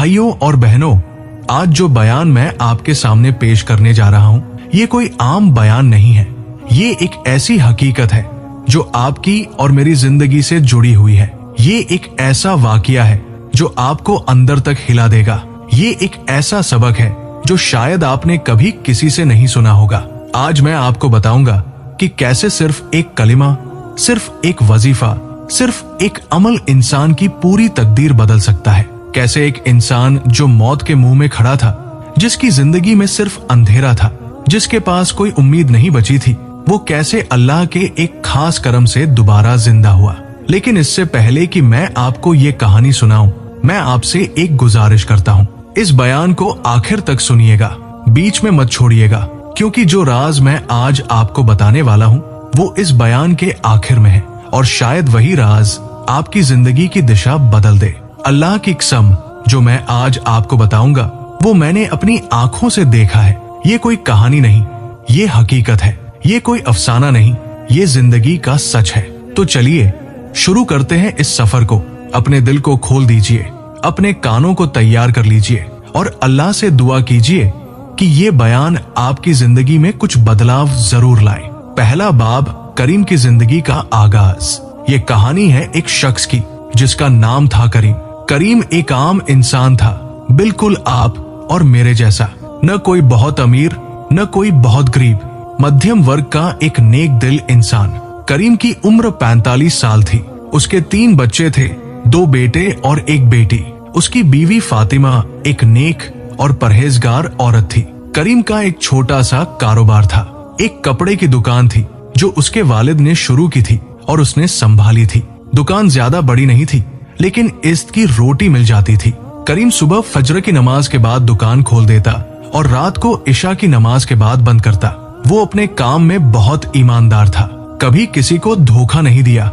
भाइयों और बहनों, आज जो बयान मैं आपके सामने पेश करने जा रहा हूँ, ये कोई आम बयान नहीं है। ये एक ऐसी हकीकत है जो आपकी और मेरी जिंदगी से जुड़ी हुई है। ये एक ऐसा वाकया है जो आपको अंदर तक हिला देगा। ये एक ऐसा सबक है जो शायद आपने कभी किसी से नहीं सुना होगा। आज मैं आपको बताऊंगा कि कैसे सिर्फ एक कलिमा, सिर्फ एक वजीफा, सिर्फ एक अमल इंसान की पूरी तकदीर बदल सकता है। कैसे एक इंसान जो मौत के मुंह में खड़ा था, जिसकी जिंदगी में सिर्फ अंधेरा था, जिसके पास कोई उम्मीद नहीं बची थी, वो कैसे अल्लाह के एक खास करम से दोबारा जिंदा हुआ। लेकिन इससे पहले कि मैं आपको ये कहानी सुनाऊं, मैं आपसे एक गुजारिश करता हूँ। इस बयान को आखिर तक सुनिएगा, बीच में मत छोड़िएगा, क्योंकि जो राज मैं आज आपको बताने वाला हूँ वो इस बयान के आखिर में है और शायद वही राज आपकी जिंदगी की दिशा बदल दे। अल्लाह की कसम, जो मैं आज आपको बताऊंगा वो मैंने अपनी आंखों से देखा है। ये कोई कहानी नहीं, ये हकीकत है। ये कोई अफसाना नहीं, ये जिंदगी का सच है। तो चलिए शुरू करते हैं इस सफर को। अपने दिल को खोल दीजिए, अपने कानों को तैयार कर लीजिए और अल्लाह से दुआ कीजिए कि ये बयान आपकी जिंदगी में कुछ बदलाव जरूर लाए। पहला बाब, करीम की जिंदगी का आगाज। ये कहानी है एक शख्स की जिसका नाम था करीम। करीम एक आम इंसान था, बिल्कुल आप और मेरे जैसा। न कोई बहुत अमीर, न कोई बहुत गरीब, मध्यम वर्ग का एक नेक दिल इंसान। करीम की उम्र 45 साल थी। उसके 3 बच्चे थे, 2 बेटे और 1 बेटी। उसकी बीवी फातिमा एक नेक और परहेजगार औरत थी। करीम का एक छोटा सा कारोबार था। एक कपड़े की दुकान थी जो उसके वालिद ने शुरू की थी और उसने संभाली थी। दुकान ज्यादा बड़ी नहीं थी, लेकिन इज्जत की रोटी मिल जाती थी। करीम सुबह फजर की नमाज के बाद दुकान खोल देता और रात को इशा की नमाज के बाद बंद करता। वो अपने काम में बहुत ईमानदार था। कभी किसी को धोखा नहीं दिया,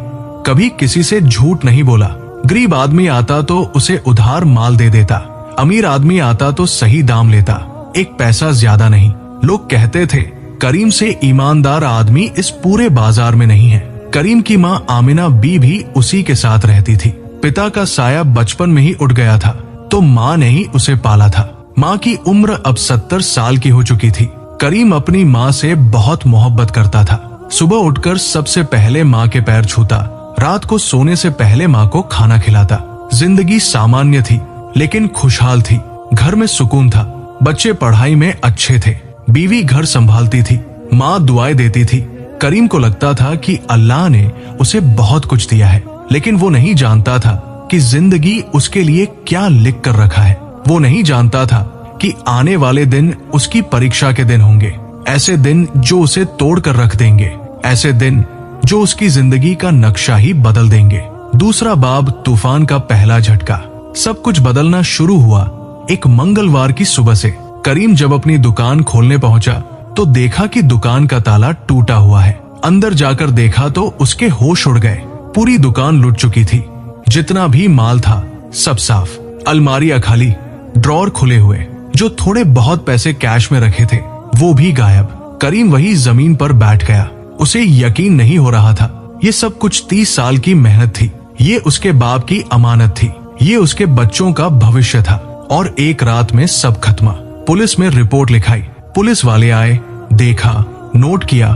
कभी किसी से झूठ नहीं बोला। गरीब आदमी आता तो उसे उधार माल दे देता, अमीर आदमी आता तो सही दाम लेता, एक पैसा ज्यादा नहीं। लोग कहते थे करीम से ईमानदार आदमी इस पूरे बाजार में नहीं है। करीम की माँ आमिना बी भी उसी के साथ रहती थी। पिता का साया बचपन में ही उठ गया था तो माँ ने ही उसे पाला था। माँ की उम्र अब 70 साल की हो चुकी थी। करीम अपनी माँ से बहुत मोहब्बत करता था। सुबह उठकर सबसे पहले माँ के पैर छूता, रात को सोने से पहले माँ को खाना खिलाता। जिंदगी सामान्य थी लेकिन खुशहाल थी। घर में सुकून था, बच्चे पढ़ाई में अच्छे थे, बीवी घर संभालती थी, माँ दुआएं देती थी। करीम को लगता था कि अल्लाह ने उसे बहुत कुछ दिया है, लेकिन वो नहीं जानता था कि जिंदगी उसके लिए क्या लिख कर रखा है। वो नहीं जानता था कि आने वाले दिन उसकी परीक्षा के दिन होंगे, ऐसे दिन जो उसे तोड़ कर रख देंगे, ऐसे दिन जो उसकी जिंदगी का नक्शा ही बदल देंगे। दूसरा बाब, तूफान का पहला झटका। सब कुछ बदलना शुरू हुआ एक मंगलवार की सुबह से। करीम जब अपनी दुकान खोलने पहुंचा तो देखा कि दुकान का ताला टूटा हुआ है। अंदर जाकर देखा तो उसके होश उड़ गए। पूरी दुकान लुट चुकी थी। जितना भी माल था सब साफ, अलमारियां खाली, ड्रॉर खुले हुए। जो थोड़े बहुत पैसे कैश में रखे थे वो भी गायब। करीम वही जमीन पर बैठ गया। उसे यकीन नहीं हो रहा था। ये सब कुछ 30 साल की मेहनत थी। ये उसके बाप की अमानत थी। ये उसके बच्चों का भविष्य था। और एक रात में सब खत्मा। पुलिस में रिपोर्ट लिखाई। पुलिस वाले आए, देखा, नोट किया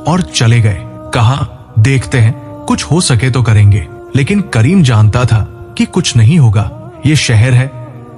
और चले गए। कहा देखते हैं, कुछ हो सके तो करेंगे। लेकिन करीम जानता था कि कुछ नहीं होगा। ये शहर है,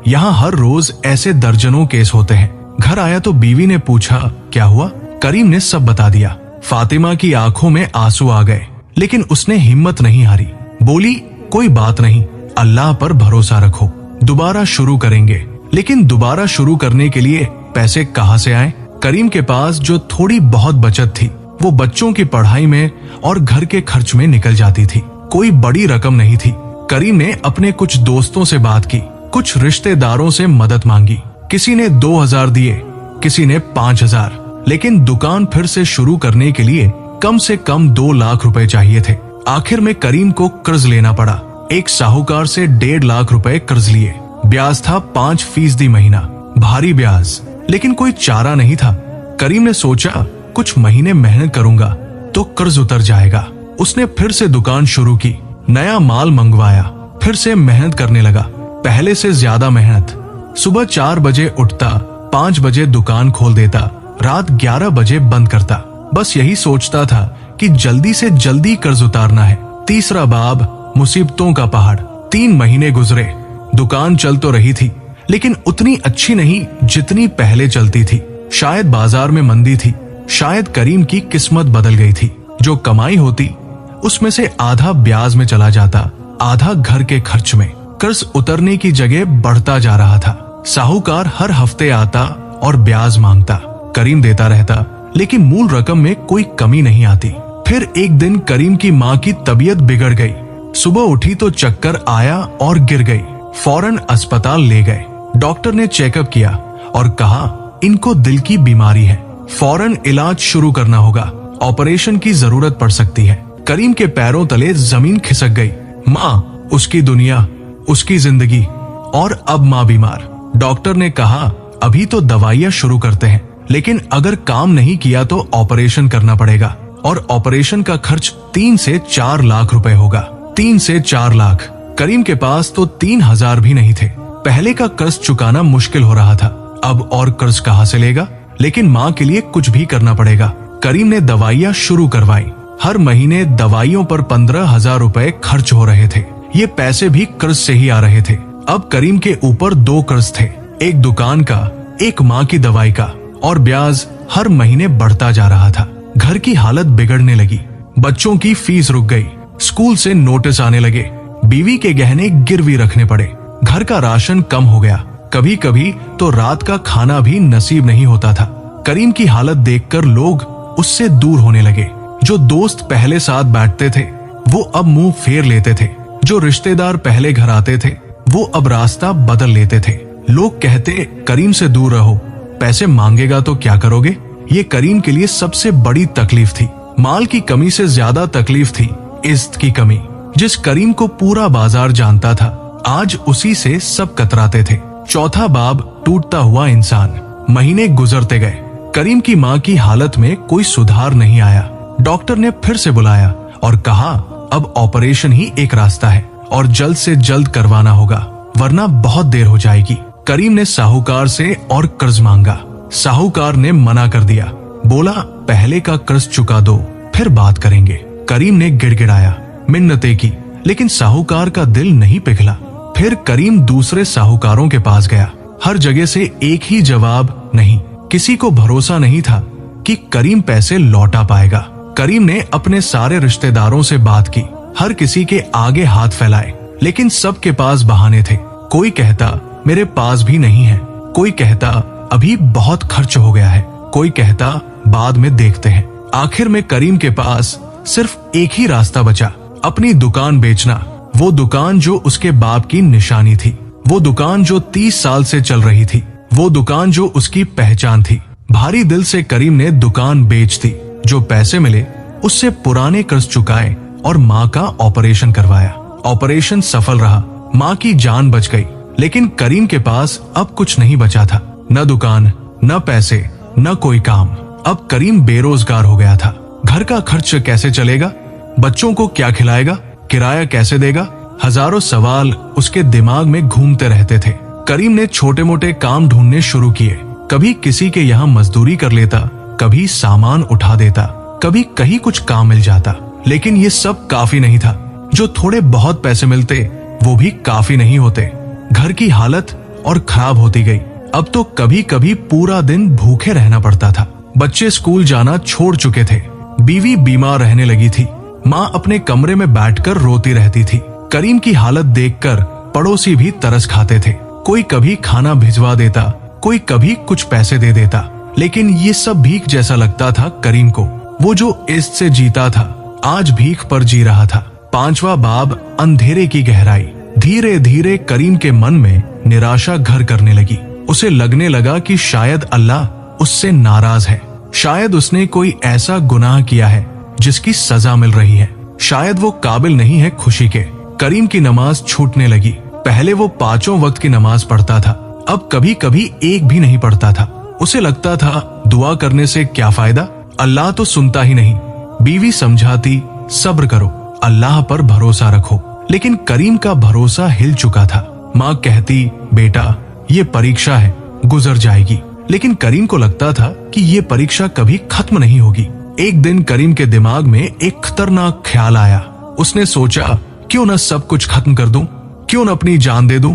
यहाँ हर रोज ऐसे दर्जनों केस होते हैं। घर आया तो बीवी ने पूछा क्या हुआ। करीम ने सब बता दिया। फातिमा की आंखों में आंसू आ गए, लेकिन उसने हिम्मत नहीं हारी। बोली कोई बात नहीं, अल्लाह पर भरोसा रखो, दोबारा शुरू करेंगे। लेकिन दोबारा शुरू करने के लिए पैसे कहाँ से आए। करीम के पास जो थोड़ी बहुत बचत थी वो बच्चों की पढ़ाई में और घर के खर्च में निकल जाती थी। कोई बड़ी रकम नहीं थी। करीम ने अपने कुछ दोस्तों से बात की, कुछ रिश्तेदारों से मदद मांगी। किसी ने 2000 दिए, किसी ने 5000। लेकिन दुकान फिर से शुरू करने के लिए कम से कम 2 लाख रुपए चाहिए थे। आखिर में करीम को कर्ज लेना पड़ा। एक साहूकार से 1.5 लाख रुपए कर्ज लिए। ब्याज था 5% महीना, भारी ब्याज, लेकिन कोई चारा नहीं था। करीम ने सोचा कुछ महीने मेहनत करूंगा तो कर्ज उतर जाएगा। उसने फिर से दुकान शुरू की, नया माल मंगवाया, फिर से मेहनत करने लगा। पहले से ज्यादा मेहनत, सुबह 4 बजे उठता, 5 बजे दुकान खोल देता, रात 11 बजे बंद करता। बस यही सोचता था कि जल्दी से जल्दी कर्ज उतारना है। तीसरा बाब, मुसीबतों का पहाड़। 3 महीने गुजरे, दुकान चल तो रही थी लेकिन उतनी अच्छी नहीं जितनी पहले चलती थी। शायद बाजार में मंदी थी, शायद करीम की किस्मत बदल गई थी। जो कमाई होती उसमें से आधा ब्याज में चला जाता, आधा घर के खर्च में। कर्ज उतरने की जगह बढ़ता जा रहा था। साहूकार हर हफ्ते आता और ब्याज मांगता। करीम देता रहता लेकिन मूल रकम में कोई कमी नहीं आती। फिर एक दिन करीम की माँ की तबीयत बिगड़ गई। सुबह उठी तो चक्कर आया और गिर गई। फौरन अस्पताल ले गए। डॉक्टर ने चेकअप किया और कहा इनको दिल की बीमारी है, फौरन इलाज शुरू करना होगा, ऑपरेशन की जरूरत पड़ सकती है। करीम के पैरों तले जमीन खिसक गई। माँ, उसकी दुनिया, उसकी जिंदगी, और अब माँ बीमार। डॉक्टर ने कहा अभी तो दवाइयाँ शुरू करते हैं, लेकिन अगर काम नहीं किया तो ऑपरेशन करना पड़ेगा और ऑपरेशन का खर्च 3 से 4 लाख रुपए होगा। 3 से 4 लाख। करीम के पास तो 3,000 भी नहीं थे। पहले का कर्ज चुकाना मुश्किल हो रहा था, अब और कर्ज कहाँ से लेगा? लेकिन माँ के लिए कुछ भी करना पड़ेगा। करीम ने दवाइयाँ शुरू करवाई। हर महीने दवाइयों पर 15,000 रुपए खर्च हो रहे थे। ये पैसे भी कर्ज से ही आ रहे थे। अब करीम के ऊपर 2 कर्ज थे, एक दुकान का, एक माँ की दवाई का, और ब्याज हर महीने बढ़ता जा रहा था। घर की हालत बिगड़ने लगी। बच्चों की फीस रुक गई, स्कूल से नोटिस आने लगे, बीवी के गहने गिरवी रखने पड़े, घर का राशन कम हो गया, कभी कभी तो रात का खाना भी नसीब नहीं होता था। करीम की हालत देखकर लोग उससे दूर होने लगे। जो दोस्त पहले साथ बैठते थे वो अब मुंह फेर लेते थे। जो रिश्तेदार पहले घर आते थे वो अब रास्ता बदल लेते थे। लोग कहते करीम से दूर रहो, पैसे मांगेगा तो क्या करोगे? ये करीम के लिए सबसे बड़ी तकलीफ थी। माल की कमी से ज्यादा तकलीफ थी इज्जत की कमी। जिस करीम को पूरा बाजार जानता था, आज उसी से सब कतराते थे। चौथा बाब, टूटता हुआ इंसान। महीने गुजरते गए। करीम की माँ की हालत में कोई सुधार नहीं आया। डॉक्टर ने फिर से बुलाया और कहा अब ऑपरेशन ही एक रास्ता है और जल्द से जल्द करवाना होगा, वरना बहुत देर हो जाएगी। करीम ने साहूकार से और कर्ज मांगा। साहूकार ने मना कर दिया, बोला पहले का कर्ज चुका दो, फिर बात करेंगे। करीम ने गिड़गिड़ाया, मिन्नतें की, लेकिन साहूकार का दिल नहीं पिघला। फिर करीम दूसरे साहूकारों के पास गया। हर जगह से एक ही जवाब, नहीं। किसी को भरोसा नहीं था कि करीम पैसे लौटा पाएगा। करीम ने अपने सारे रिश्तेदारों से बात की, हर किसी के आगे हाथ फैलाए, लेकिन सबके पास बहाने थे। कोई कहता मेरे पास भी नहीं है, कोई कहता अभी बहुत खर्च हो गया है, कोई कहता बाद में देखते हैं। आखिर में करीम के पास सिर्फ एक ही रास्ता बचा, अपनी दुकान बेचना। वो दुकान जो उसके बाप की निशानी थी, वो दुकान जो 30 साल से चल रही थी, वो दुकान जो उसकी पहचान थी। भारी दिल से करीम ने दुकान बेच दी। जो पैसे मिले उससे पुराने कर्ज चुकाए और माँ का ऑपरेशन करवाया। ऑपरेशन सफल रहा, माँ की जान बच गई। लेकिन करीम के पास अब कुछ नहीं बचा था, न दुकान, न पैसे, न कोई काम। अब करीम बेरोजगार हो गया था। घर का खर्च कैसे चलेगा? बच्चों को क्या खिलाएगा? किराया कैसे देगा? हजारों सवाल उसके दिमाग में घूमते रहते थे। करीम ने छोटे मोटे काम ढूंढने शुरू किए। कभी किसी के यहाँ मजदूरी कर लेता, कभी सामान उठा देता, कभी कहीं कुछ काम मिल जाता। लेकिन ये सब काफी नहीं था। जो थोड़े बहुत पैसे मिलते वो भी काफी नहीं होते। घर की हालत और खराब होती गई। अब तो कभी कभी पूरा दिन भूखे रहना पड़ता था। बच्चे स्कूल जाना छोड़ चुके थे। बीवी बीमार रहने लगी थी। माँ अपने कमरे में बैठकर रोती रहती थी। करीम की हालत देखकर पड़ोसी भी तरस खाते थे। कोई कभी खाना भिजवा देता, कोई कभी कुछ पैसे दे देता। लेकिन ये सब भीख जैसा लगता था करीम को। वो जो इज्जत से जीता था, आज भीख पर जी रहा था। 5वां बाब, अंधेरे की गहराई। धीरे धीरे करीम के मन में निराशा घर करने लगी। उसे लगने लगा कि शायद अल्लाह उससे नाराज है। शायद उसने कोई ऐसा गुनाह किया है जिसकी सजा मिल रही है। शायद वो काबिल नहीं है खुशी के। करीम की नमाज छूटने लगी। पहले वो 5 वक्त की नमाज पढ़ता था, अब कभी कभी एक भी नहीं पढ़ता था। उसे लगता था दुआ करने से क्या फायदा, अल्लाह तो सुनता ही नहीं। बीवी समझाती सब्र करो, अल्लाह पर भरोसा रखो। लेकिन करीम का भरोसा हिल चुका था। माँ कहती बेटा ये परीक्षा है, गुजर जाएगी। लेकिन करीम को लगता था कि ये परीक्षा कभी खत्म नहीं होगी। एक दिन करीम के दिमाग में एक खतरनाक ख्याल आया। उसने सोचा, क्यों न सब कुछ खत्म कर दूं, क्यों न अपनी जान दे दूं,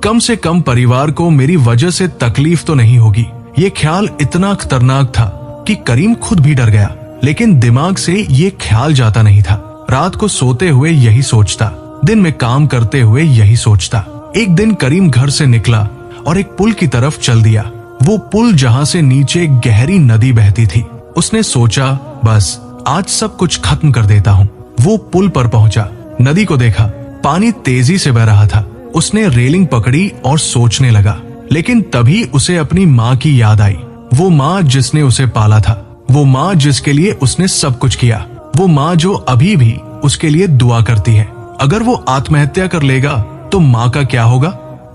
कम से कम परिवार को मेरी वजह से तकलीफ तो नहीं होगी। ये ख्याल इतना खतरनाक था कि करीम खुद भी डर गया, लेकिन दिमाग से ये ख्याल जाता नहीं था। रात को सोते हुए यही सोचता, दिन में काम करते हुए यही सोचता। एक दिन करीम घर से निकला और एक पुल की तरफ चल दिया। वो पुल जहाँ से नीचे गहरी नदी बहती थी। उसने सोचा, बस आज सब कुछ खत्म कर देता हूँ। वो पुल पर पहुंचा, नदी को देखा, पानी तेजी से बह रहा था। उसने रेलिंग पकड़ी और सोचने लगा, लेकिन तभी उसे अपनी माँ की याद आई। वो माँ जिसने उसे पाला था, वो माँ जिसके लिए उसने सब कुछ किया, वो माँ जो अभी भी उसके लिए दुआ करती है। अगर वो आत्महत्या कर लेगा तो माँ का क्या होगा?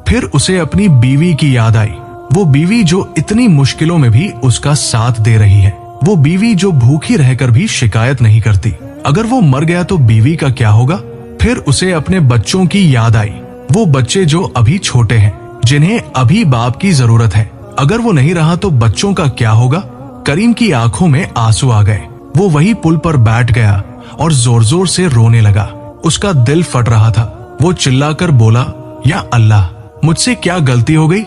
फिर उसे अपनी बीवी की याद आई, वो बीवी जो इतनी मुश्किलों में भी उसका साथ दे रही है, वो बीवी जो भूखी रहकर भी शिकायत नहीं करती। अगर वो मर गया तो बीवी का क्या होगा? फिर उसे अपने बच्चों की याद आई, वो बच्चे जो अभी छोटे हैं, जिन्हें अभी बाप की जरूरत है। अगर वो नहीं रहा तो बच्चों का क्या होगा? करीम की आंखों में आंसू आ गए। वो वही पुल पर बैठ गया और जोर जोर से रोने लगा। उसका दिल फट रहा था। वो चिल्लाकर बोला, या अल्लाह, मुझसे क्या गलती हो गई?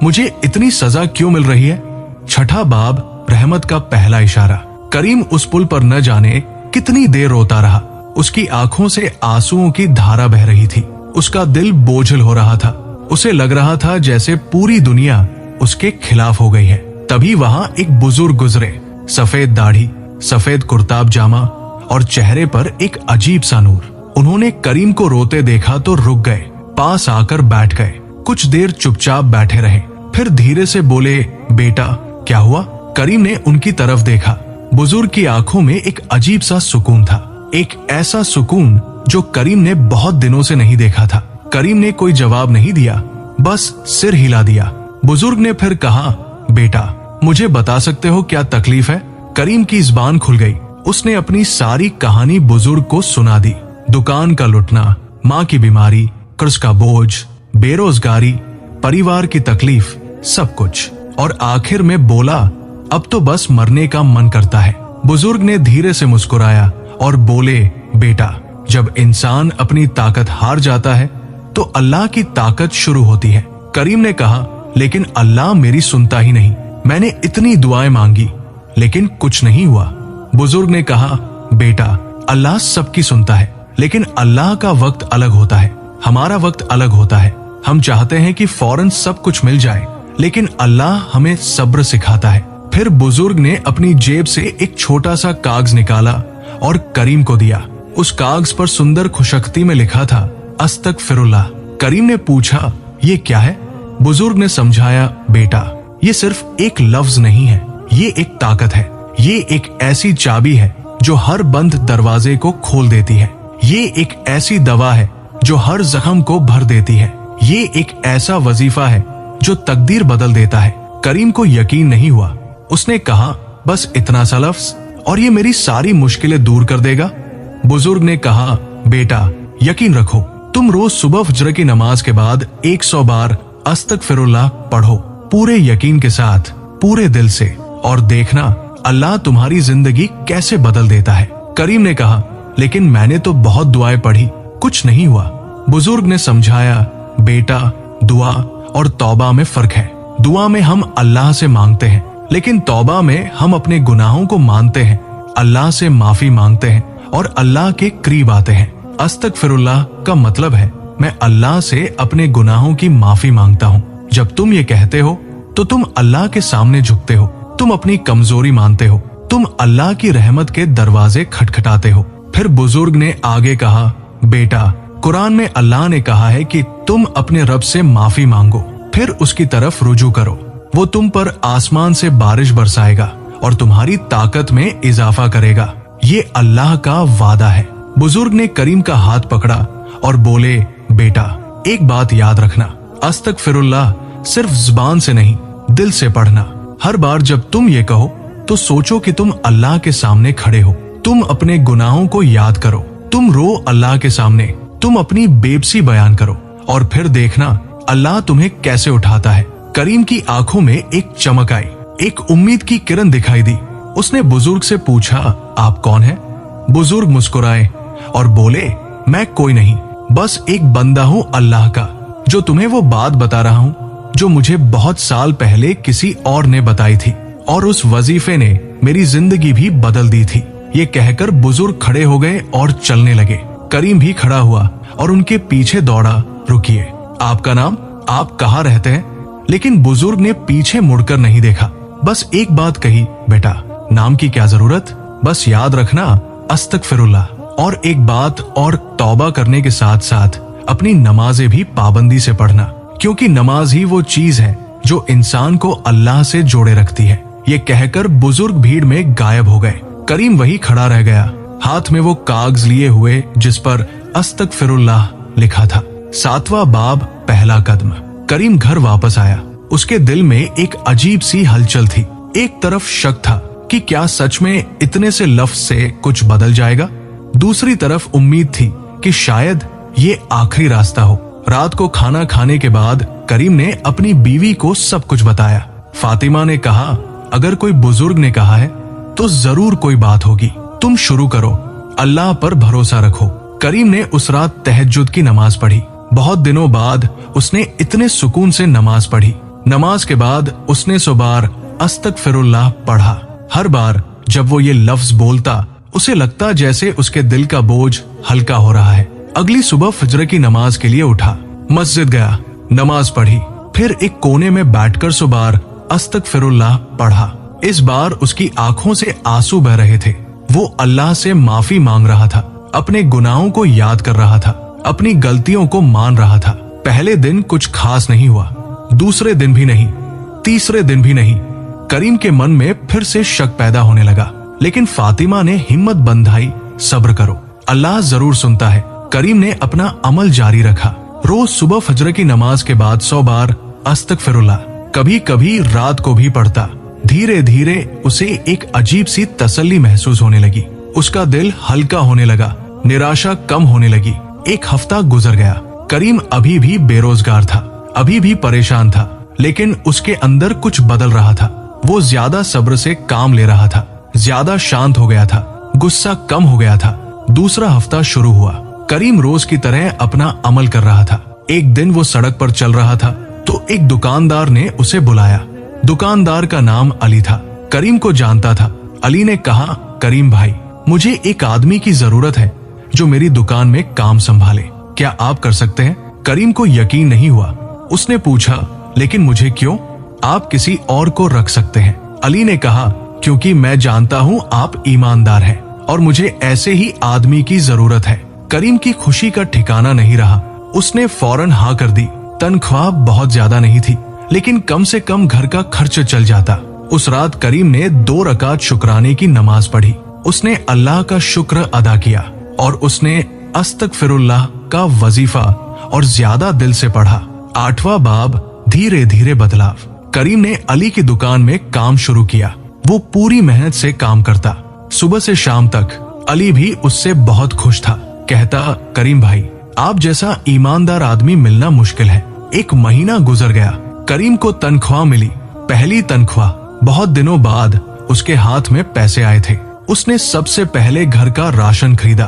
मुझे इतनी सजा क्यों मिल रही है? छठा बाब, रहमत का पहला इशारा। करीम उस पुल पर न जाने कितनी देर रोता रहा। उसकी आंखों से आंसुओं की धारा बह रही थी। उसका दिल बोझल हो रहा था। उसे लग रहा था जैसे पूरी दुनिया उसके खिलाफ हो गई है। तभी वहां एक बुजुर्ग गुजरे, सफेद दाढ़ी, सफेद कुर्ताब जामा और चेहरे पर एक अजीब सा नूर। उन्होंने करीम को रोते देखा तो रुक गए, पास आकर बैठ गए। कुछ देर चुपचाप बैठे रहे, फिर धीरे से बोले, बेटा क्या हुआ? करीम ने उनकी तरफ देखा। बुजुर्ग की आंखों में एक अजीब सा सुकून था, एक ऐसा सुकून जो करीम ने बहुत दिनों से नहीं देखा था। करीम ने कोई जवाब नहीं दिया, बस सिर हिला दिया। बुजुर्ग ने फिर कहा, बेटा मुझे बता सकते हो क्या तकलीफ है? करीम की जुबान खुल गई। उसने अपनी सारी कहानी बुजुर्ग को सुना दी। दुकान का लुटना, माँ की बीमारी, कर्ज का बोझ, बेरोजगारी, परिवार की तकलीफ, सब कुछ। और आखिर में बोला, अब तो बस मरने का मन करता है। बुजुर्ग ने धीरे से मुस्कुराया और बोले, बेटा जब इंसान अपनी ताकत हार जाता है तो अल्लाह की ताकत शुरू होती है। करीम ने कहा, लेकिन अल्लाह मेरी सुनता ही नहीं। मैंने इतनी दुआएं मांगी लेकिन कुछ नहीं हुआ। बुजुर्ग ने कहा, बेटा अल्लाह सबकी सुनता है, लेकिन अल्लाह का वक्त अलग होता है, हमारा वक्त अलग होता है। हम चाहते हैं कि फौरन सब कुछ मिल जाए, लेकिन अल्लाह हमें सब्र सिखाता है। फिर बुजुर्ग ने अपनी जेब से एक छोटा सा कागज निकाला और करीम को दिया। उस कागज पर सुंदर खुशख्ती में लिखा था, अस्तगफिरुल्लाह। करीम ने पूछा, ये क्या है? बुजुर्ग ने समझाया, बेटा ये सिर्फ एक लफ्ज नहीं है, ये एक ताकत है। ये एक ऐसी चाबी है जो हर बंद दरवाजे को खोल देती है। ये एक ऐसी दवा है जो हर जख्म को भर देती है। ये एक ऐसा वजीफा है जो तकदीर बदल देता है। करीम को यकीन नहीं हुआ। उसने कहा, बस इतना सा लफ्ज और ये मेरी सारी मुश्किलें दूर कर देगा? बुजुर्ग ने कहा, बेटा यकीन रखो, तुम रोज सुबह फजर की नमाज के बाद 100 बार अस्तगफिरुल्लाह पढ़ो, पूरे यकीन के साथ, पूरे दिल से, और देखना अल्लाह तुम्हारी जिंदगी कैसे बदल देता है। करीम ने कहा, लेकिन मैंने तो बहुत दुआएं पढ़ी, कुछ नहीं हुआ। बुजुर्ग ने समझाया, बेटा दुआ और तौबा में फर्क है। दुआ में हम अल्लाह से मांगते हैं, लेकिन तौबा में हम अपने गुनाहों को मानते हैं, अल्लाह से माफी मांगते हैं और अल्लाह के करीब आते हैं। अस्तगफिरुल्लाह का मतलब है मैं अल्लाह से अपने गुनाहों की माफी मांगता हूँ। जब तुम ये कहते हो तो तुम अल्लाह के सामने झुकते हो, तुम अपनी कमजोरी मानते हो, तुम अल्लाह की रहमत के दरवाजे खटखटाते हो। फिर बुजुर्ग ने आगे कहा, बेटा कुरान में अल्लाह ने कहा है कि तुम अपने रब से माफी मांगो, फिर उसकी तरफ रुजू करो। वो तुम पर आसमान से बारिश बरसाएगा और तुम्हारी ताकत में इजाफा करेगा। ये अल्लाह का वादा है। बुजुर्ग ने करीम का हाथ पकड़ा और बोले, बेटा एक बात याद रखना, अस्तगफिरुल्लाह सिर्फ जुबान से नहीं, दिल से पढ़ना। हर बार जब तुम ये कहो तो सोचो कि तुम अल्लाह के सामने खड़े हो। तुम अपने गुनाहों को याद करो, तुम रो अल्लाह के सामने, तुम अपनी बेबसी बयान करो और फिर देखना अल्लाह तुम्हें कैसे उठाता है। करीम की आंखों में एक चमक आई, एक उम्मीद की किरण दिखाई दी। उसने बुजुर्ग से पूछा, आप कौन हैं? बुजुर्ग मुस्कुराए और बोले, मैं कोई नहीं, बस एक बंदा हूँ अल्लाह का, जो तुम्हें वो बात बता रहा हूँ जो मुझे बहुत साल पहले किसी और ने बताई थी, और उस वजीफे ने मेरी जिंदगी भी बदल दी थी। ये कहकर बुजुर्ग खड़े हो गए और चलने लगे। करीम भी खड़ा हुआ और उनके पीछे दौड़ा, रुकिए, आपका नाम, आप कहाँ रहते हैं? लेकिन बुजुर्ग ने पीछे मुड़कर नहीं देखा, बस एक बात कही, बेटा नाम की क्या जरूरत, बस याद रखना अस्तगफिरुल्लाह। और एक बात और, तौबा करने के साथ साथ अपनी नमाजें भी पाबंदी से पढ़ना, क्योंकि नमाज ही वो चीज है जो इंसान को अल्लाह से जोड़े रखती है। ये कहकर बुजुर्ग भीड़ में गायब हो गए। करीम वही खड़ा रह गया, हाथ में वो कागज लिए हुए जिस पर अस्तगफिरुल्लाह लिखा था। 7वां बाब, पहला कदम। करीम घर वापस आया। उसके दिल में एक अजीब सी हलचल थी। एक तरफ शक था कि क्या सच में इतने से लफ्ज से कुछ बदल जाएगा, दूसरी तरफ उम्मीद थी कि शायद ये आखिरी रास्ता हो। रात को खाना खाने के बाद करीम ने अपनी बीवी को सब कुछ बताया। फातिमा ने कहा, अगर कोई बुजुर्ग ने कहा है तो जरूर कोई बात होगी, तुम शुरू करो, अल्लाह पर भरोसा रखो। करीम ने उस रात तहज्जुद की नमाज पढ़ी। बहुत दिनों बाद उसने इतने सुकून से नमाज पढ़ी। नमाज के बाद उसने 100 बार अस्तगफिरुल्लाह पढ़ा। हर बार जब वो ये लफ्ज बोलता, उसे लगता जैसे उसके दिल का बोझ हल्का हो रहा है। अगली सुबह फजर की नमाज के लिए उठा, मस्जिद गया, नमाज पढ़ी, फिर एक कोने में बैठकर 100 बार अस्तगफिरुल्लाह पढ़ा। इस बार उसकी आंखों से आंसू बह रहे थे। वो अल्लाह से माफी मांग रहा था, अपने गुनाहों को याद कर रहा था, अपनी गलतियों को मान रहा था। पहले दिन कुछ खास नहीं हुआ, दूसरे दिन भी नहीं, तीसरे दिन भी नहीं। करीम के मन में फिर से शक पैदा होने लगा, लेकिन फातिमा ने हिम्मत बंधाई, सब्र करो, अल्लाह जरूर सुनता है। करीम ने अपना अमल जारी रखा। रोज सुबह फजर की नमाज के बाद 100 बार अस्तगफिरुल्लाह, कभी कभी रात को भी पढ़ता। धीरे धीरे उसे एक अजीब सी तसल्ली महसूस होने लगी। उसका दिल हल्का होने लगा, निराशा कम होने लगी। एक हफ्ता गुजर गया। करीम अभी भी बेरोजगार था, अभी भी परेशान था, लेकिन उसके अंदर कुछ बदल रहा था। वो ज्यादा सब्र से काम ले रहा था, ज्यादा शांत हो गया था, गुस्सा कम हो गया था। दूसरा हफ्ता शुरू हुआ। करीम रोज की तरह अपना अमल कर रहा था। एक दिन वो सड़क पर चल रहा था तो एक दुकानदार ने उसे बुलाया। दुकानदार का नाम अली था। करीम को जानता था। अली ने कहा, करीम भाई, मुझे एक आदमी की जरूरत है जो मेरी दुकान में काम संभाले, क्या आप कर सकते हैं? करीम को यकीन नहीं हुआ। उसने पूछा, लेकिन मुझे क्यों? आप किसी और को रख सकते हैं। अली ने कहा, क्योंकि मैं जानता हूँ आप ईमानदार हैं और मुझे ऐसे ही आदमी की जरूरत है। करीम की खुशी का ठिकाना नहीं रहा। उसने फौरन हाँ कर दी। तनख्वाह बहुत ज्यादा नहीं थी, लेकिन कम से कम घर का खर्च चल जाता। उस रात करीम ने 2 रकात शुक्राने की नमाज पढ़ी। उसने अल्लाह का शुक्र अदा किया और उसने अस्तगफिरुल्लाह का वजीफा और ज्यादा दिल से पढ़ा। 8वां बाब, धीरे धीरे बदलाव। करीम ने अली की दुकान में काम शुरू किया। वो पूरी मेहनत से काम करता, सुबह से शाम तक। अली भी उससे बहुत खुश था। कहता, करीम भाई, आप जैसा ईमानदार आदमी मिलना मुश्किल है। 1 महीना गुजर गया। करीम को तनख्वाह मिली, पहली तनख्वाह। बहुत दिनों बाद उसके हाथ में पैसे आए थे। उसने सबसे पहले घर का राशन खरीदा,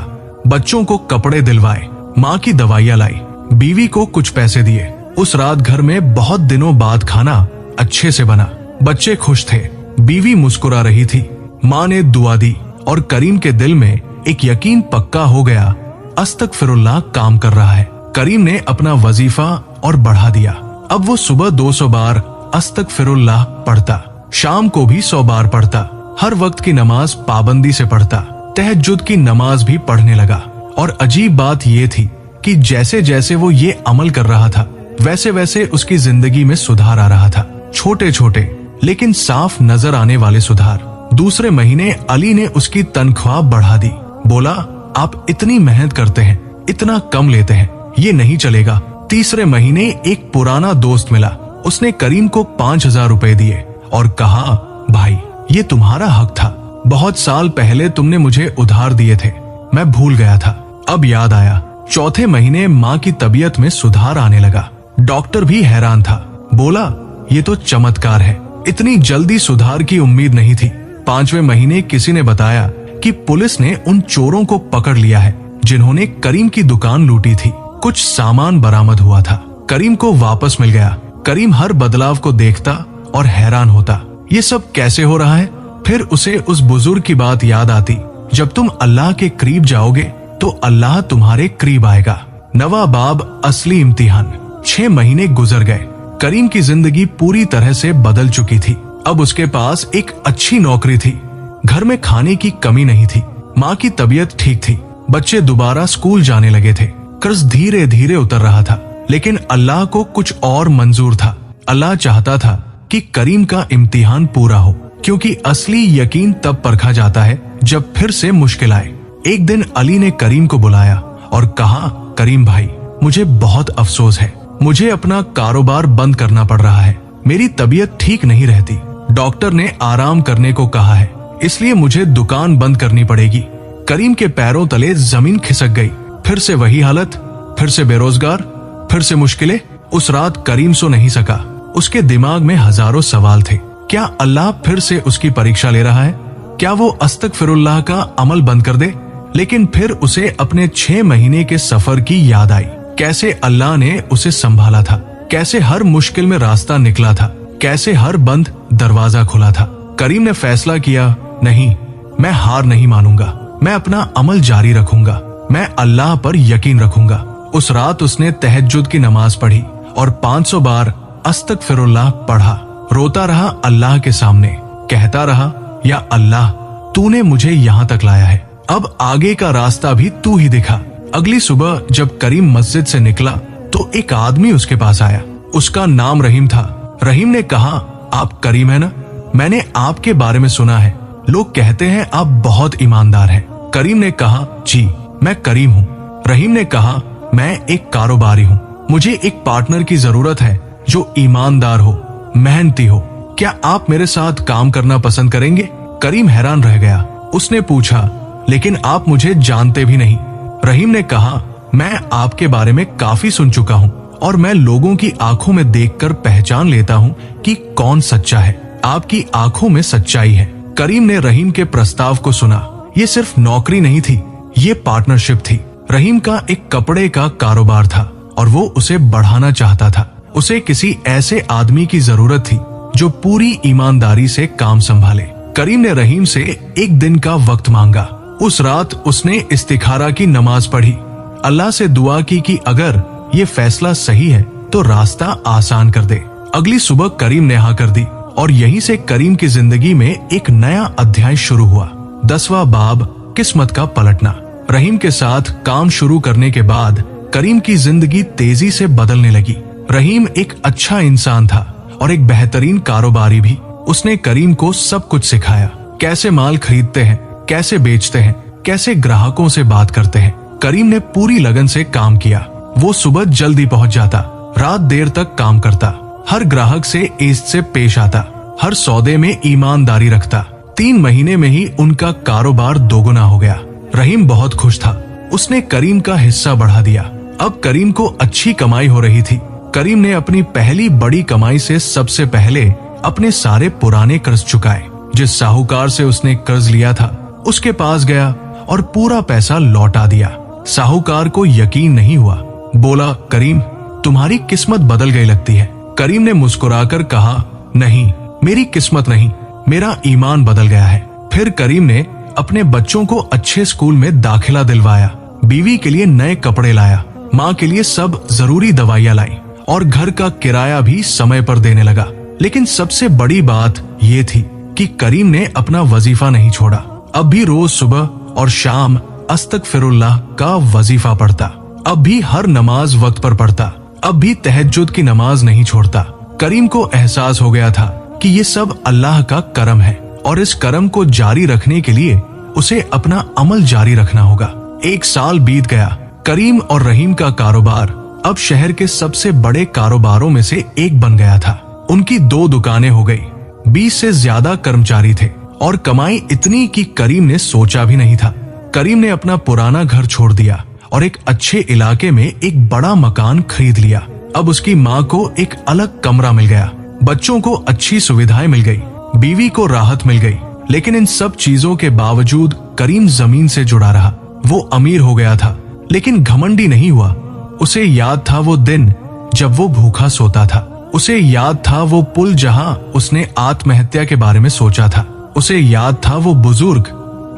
बच्चों को कपड़े दिलवाए, माँ की दवाइयाँ लाई, बीवी को कुछ पैसे दिए। उस रात घर में बहुत दिनों बाद खाना अच्छे से बना। बच्चे खुश थे, बीवी मुस्कुरा रही थी, माँ ने दुआ दी और करीम के दिल में एक यकीन पक्का हो गया, अस्तगफिरुल्लाह काम कर रहा है। करीम ने अपना वजीफा और बढ़ा दिया। अब वो सुबह 200 बार अस्तगफिरुल्लाह पढ़ता, शाम को भी 100 बार पढ़ता, हर वक्त की नमाज पाबंदी से पढ़ता, तहज्जुद की नमाज भी पढ़ने लगा। और अजीब बात ये थी कि जैसे जैसे वो ये अमल कर रहा था, वैसे वैसे उसकी जिंदगी में सुधार आ रहा था। छोटे छोटे लेकिन साफ नजर आने वाले सुधार। दूसरे महीने अली ने उसकी तनख्वाह बढ़ा दी। बोला, आप इतनी मेहनत करते हैं, इतना कम लेते हैं, ये नहीं चलेगा। तीसरे महीने एक पुराना दोस्त मिला। उसने करीम को 5000 रुपए दिए और कहा, भाई ये तुम्हारा हक था, बहुत साल पहले तुमने मुझे उधार दिए थे, मैं भूल गया था, अब याद आया। चौथे महीने माँ की तबीयत में सुधार आने लगा। डॉक्टर भी हैरान था। बोला, ये तो चमत्कार है, इतनी जल्दी सुधार की उम्मीद नहीं थी। 5वें महीने किसी ने बताया कि पुलिस ने उन चोरों को पकड़ लिया है जिन्होंने करीम की दुकान लूटी थी। कुछ सामान बरामद हुआ था। करीम को वापस मिल गया। करीम हर बदलाव को देखता और हैरान होता, ये सब कैसे हो रहा है। फिर उसे उस बुजुर्ग की बात याद आती, जब तुम अल्लाह के करीब जाओगे तो अल्लाह तुम्हारे करीब आएगा। नवा बाब, असली इम्तिहान। 6 महीने गुजर गए। करीम की जिंदगी पूरी तरह से बदल चुकी थी। अब उसके पास एक अच्छी नौकरी थी, घर में खाने की कमी नहीं थी, माँ की तबीयत ठीक थी, बच्चे दोबारा स्कूल जाने लगे थे। कर्ज धीरे धीरे उतर रहा था, लेकिन अल्लाह को कुछ और मंजूर था। अल्लाह चाहता था कि करीम का इम्तिहान पूरा हो, क्योंकि असली यकीन तब परखा जाता है जब फिर से मुश्किल आए। एक दिन अली ने करीम को बुलाया और कहा, करीम भाई, मुझे बहुत अफसोस है, मुझे अपना कारोबार बंद करना पड़ रहा है। मेरी तबीयत ठीक नहीं रहती, डॉक्टर ने आराम करने को कहा है, इसलिए मुझे दुकान बंद करनी पड़ेगी। करीम के पैरों तले जमीन खिसक गई। फिर से वही हालत, फिर से बेरोजगार, फिर से मुश्किलें। उस रात करीम सो नहीं सका। उसके दिमाग में हजारों सवाल थे। क्या अल्लाह फिर से उसकी परीक्षा ले रहा है? क्या वो अस्तगफिरुल्लाह का अमल बंद कर दे? लेकिन फिर उसे अपने 6 महीने के सफर की याद आई। कैसे अल्लाह ने उसे संभाला था, कैसे हर मुश्किल में रास्ता निकला था, कैसे हर बंद दरवाजा खुला था। करीम ने फैसला किया, नहीं, मैं हार नहीं मानूंगा, मैं अपना अमल जारी रखूंगा, मैं अल्लाह पर यकीन रखूंगा। उस रात उसने तहज्जुद की नमाज पढ़ी और 500 बार अस्तगफिरुल्लाह पढ़ा। रोता रहा अल्लाह के सामने, कहता रहा, या अल्लाह, तूने मुझे यहाँ तक लाया है, अब आगे का रास्ता भी तू ही दिखा। अगली सुबह जब करीम मस्जिद से निकला तो एक आदमी उसके पास आया। उसका नाम रहीम था। रहीम ने कहा, आप करीम है ना? मैंने आपके बारे में सुना है, लोग कहते हैं आप बहुत ईमानदार हैं। करीम ने कहा, जी मैं करीम हूँ। रहीम ने कहा, मैं एक कारोबारी हूँ, मुझे एक पार्टनर की जरूरत है जो ईमानदार हो, मेहनती हो। क्या आप मेरे साथ काम करना पसंद करेंगे? करीम हैरान रह गया। उसने पूछा, लेकिन आप मुझे जानते भी नहीं। रहीम ने कहा, मैं आपके बारे में काफी सुन चुका हूँ और मैं लोगों की आंखों में देखकर पहचान लेता हूँ कि कौन सच्चा है। आपकी आंखों में सच्चाई है। करीम ने रहीम के प्रस्ताव को सुना। ये सिर्फ नौकरी नहीं थी, ये पार्टनरशिप थी। रहीम का एक कपड़े का कारोबार था और वो उसे बढ़ाना चाहता था। उसे किसी ऐसे आदमी की जरूरत थी जो पूरी ईमानदारी से काम संभाले। करीम ने रहीम से एक दिन का वक्त मांगा। उस रात उसने इस्तिखारा की नमाज पढ़ी, अल्लाह से दुआ की कि अगर ये फैसला सही है तो रास्ता आसान कर दे। अगली सुबह करीम ने हाँ कर दी और यहीं से करीम की जिंदगी में एक नया अध्याय शुरू हुआ। 10वां बाब, किस्मत का पलटना। रहीम के साथ काम शुरू करने के बाद करीम की जिंदगी तेजी से बदलने लगी। रहीम एक अच्छा इंसान था और एक बेहतरीन कारोबारी भी। उसने करीम को सब कुछ सिखाया, कैसे माल खरीदते हैं, कैसे बेचते हैं, कैसे ग्राहकों से बात करते हैं। करीम ने पूरी लगन से काम किया। वो सुबह जल्दी पहुंच जाता, रात देर तक काम करता, हर ग्राहक से इज्जत से पेश आता, हर सौदे में ईमानदारी रखता। 3 महीने में ही उनका कारोबार दोगुना हो गया। रहीम बहुत खुश था। उसने करीम का हिस्सा बढ़ा दिया। अब करीम को अच्छी कमाई हो रही थी। करीम ने अपनी पहली बड़ी कमाई से सबसे पहले अपने सारे पुराने कर्ज चुकाए। जिस साहूकार से उसने कर्ज लिया था उसके पास गया और पूरा पैसा लौटा दिया। साहूकार को यकीन नहीं हुआ। बोला, करीम, तुम्हारी किस्मत बदल गई लगती है। करीम ने मुस्कुराकर कहा, नहीं, मेरी किस्मत नहीं, मेरा ईमान बदल गया है। फिर करीम ने अपने बच्चों को अच्छे स्कूल में दाखिला दिलवाया, बीवी के लिए नए कपड़े लाया, माँ के लिए सब जरूरी दवाइयाँ लाई और घर का किराया भी समय पर देने लगा। लेकिन सबसे बड़ी बात ये थी कि करीम ने अपना वजीफा नहीं छोड़ा। अब भी रोज सुबह और शाम अस्तगफिरुल्लाह का वजीफा पढ़ता। अब भी हर नमाज वक्त पर पढ़ता। अब भी तहज्जुद की नमाज नहीं छोड़ता। करीम को एहसास हो गया था कि ये सब अल्लाह का करम है और इस करम को जारी रखने के लिए उसे अपना अमल जारी रखना होगा। 1 साल बीत गया। करीम और रहीम का कारोबार अब शहर के सबसे बड़े कारोबारों में से एक बन गया था। उनकी 2 दुकानें हो गई, 20 से ज्यादा कर्मचारी थे और कमाई इतनी कि करीम ने सोचा भी नहीं था। करीम ने अपना पुराना घर छोड़ दिया और एक अच्छे इलाके में एक बड़ा मकान खरीद लिया। अब उसकी माँ को एक अलग कमरा मिल गया, बच्चों को अच्छी सुविधाएं मिल गई, बीवी को राहत मिल गई। लेकिन इन सब चीजों के बावजूद करीम जमीन से जुड़ा रहा। वो अमीर हो गया था लेकिन घमंडी नहीं हुआ। उसे याद था वो दिन जब वो भूखा सोता था। उसे याद था वो पुल जहां उसने आत्महत्या के बारे में सोचा था। उसे याद था वो बुजुर्ग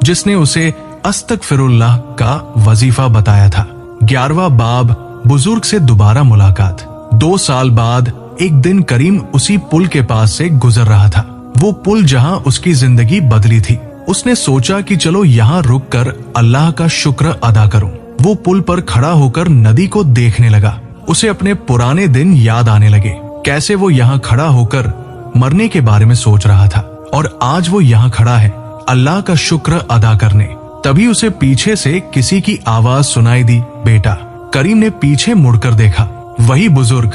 जिसने उसे अस्तगफिरुल्लाह का वजीफा बताया था। 11वां बाब, बुजुर्ग से दोबारा मुलाकात। 2 साल बाद एक दिन करीम उसी पुल के पास से गुजर रहा था। वो पुल जहां उसकी जिंदगी बदली थी। उसने सोचा कि चलो यहाँ रुककर अल्लाह का शुक्र अदा करूं। वो पुल पर खड़ा होकर नदी को देखने लगा। उसे अपने पुराने दिन याद आने लगे, कैसे वो यहाँ खड़ा होकर मरने के बारे में सोच रहा था और आज वो यहाँ खड़ा है अल्लाह का शुक्र अदा करने। तभी उसे पीछे से किसी की आवाज सुनाई दी, बेटा। करीम ने पीछे मुड़कर देखा, वही बुजुर्ग,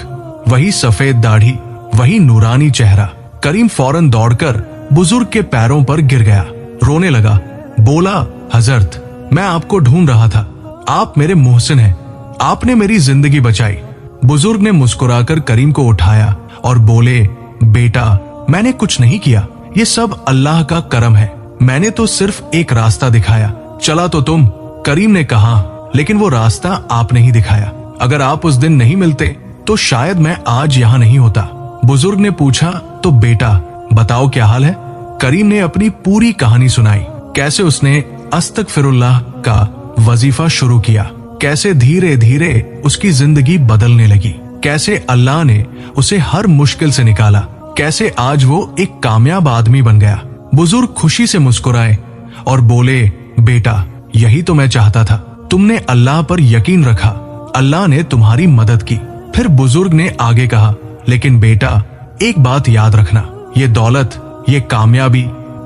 वही सफेद दाढ़ी, वही नूरानी चेहरा। करीम फौरन दौड़कर बुजुर्ग के पैरों पर गिर गया, रोने लगा, बोला, हजरत, मैं आपको ढूंढ रहा था, आप मेरे मोहसिन हैं, आपने मेरी जिंदगी बचाई। बुजुर्ग ने मुस्कुराकर करीम को उठाया और बोले, बेटा, मैंने कुछ नहीं किया, ये सब अल्लाह का करम है, मैंने तो सिर्फ एक रास्ता दिखाया, चला तो तुम। करीम ने कहा, लेकिन वो रास्ता आपने ही दिखाया, अगर आप उस दिन नहीं मिलते तो शायद मैं आज यहाँ नहीं होता। बुजुर्ग ने पूछा, तो बेटा बताओ क्या हाल है। करीम ने अपनी पूरी कहानी सुनाई, कैसे उसने अस्तगफिरुल्लाह का वजीफा शुरू किया, कैसे धीरे धीरे उसकी जिंदगी बदलने लगी, कैसे अल्लाह ने उसे हर मुश्किल से निकाला, कैसे आज वो एक कामयाब आदमी बन गया। बुजुर्ग खुशी से मुस्कुराए और बोले, बेटा, यही तो मैं चाहता था, तुमने अल्लाह पर यकीन रखा, अल्लाह ने तुम्हारी मदद की। फिर बुजुर्ग ने आगे कहा, लेकिन बेटा, एक बात याद रखना, ये दौलत, ये कामयाबी,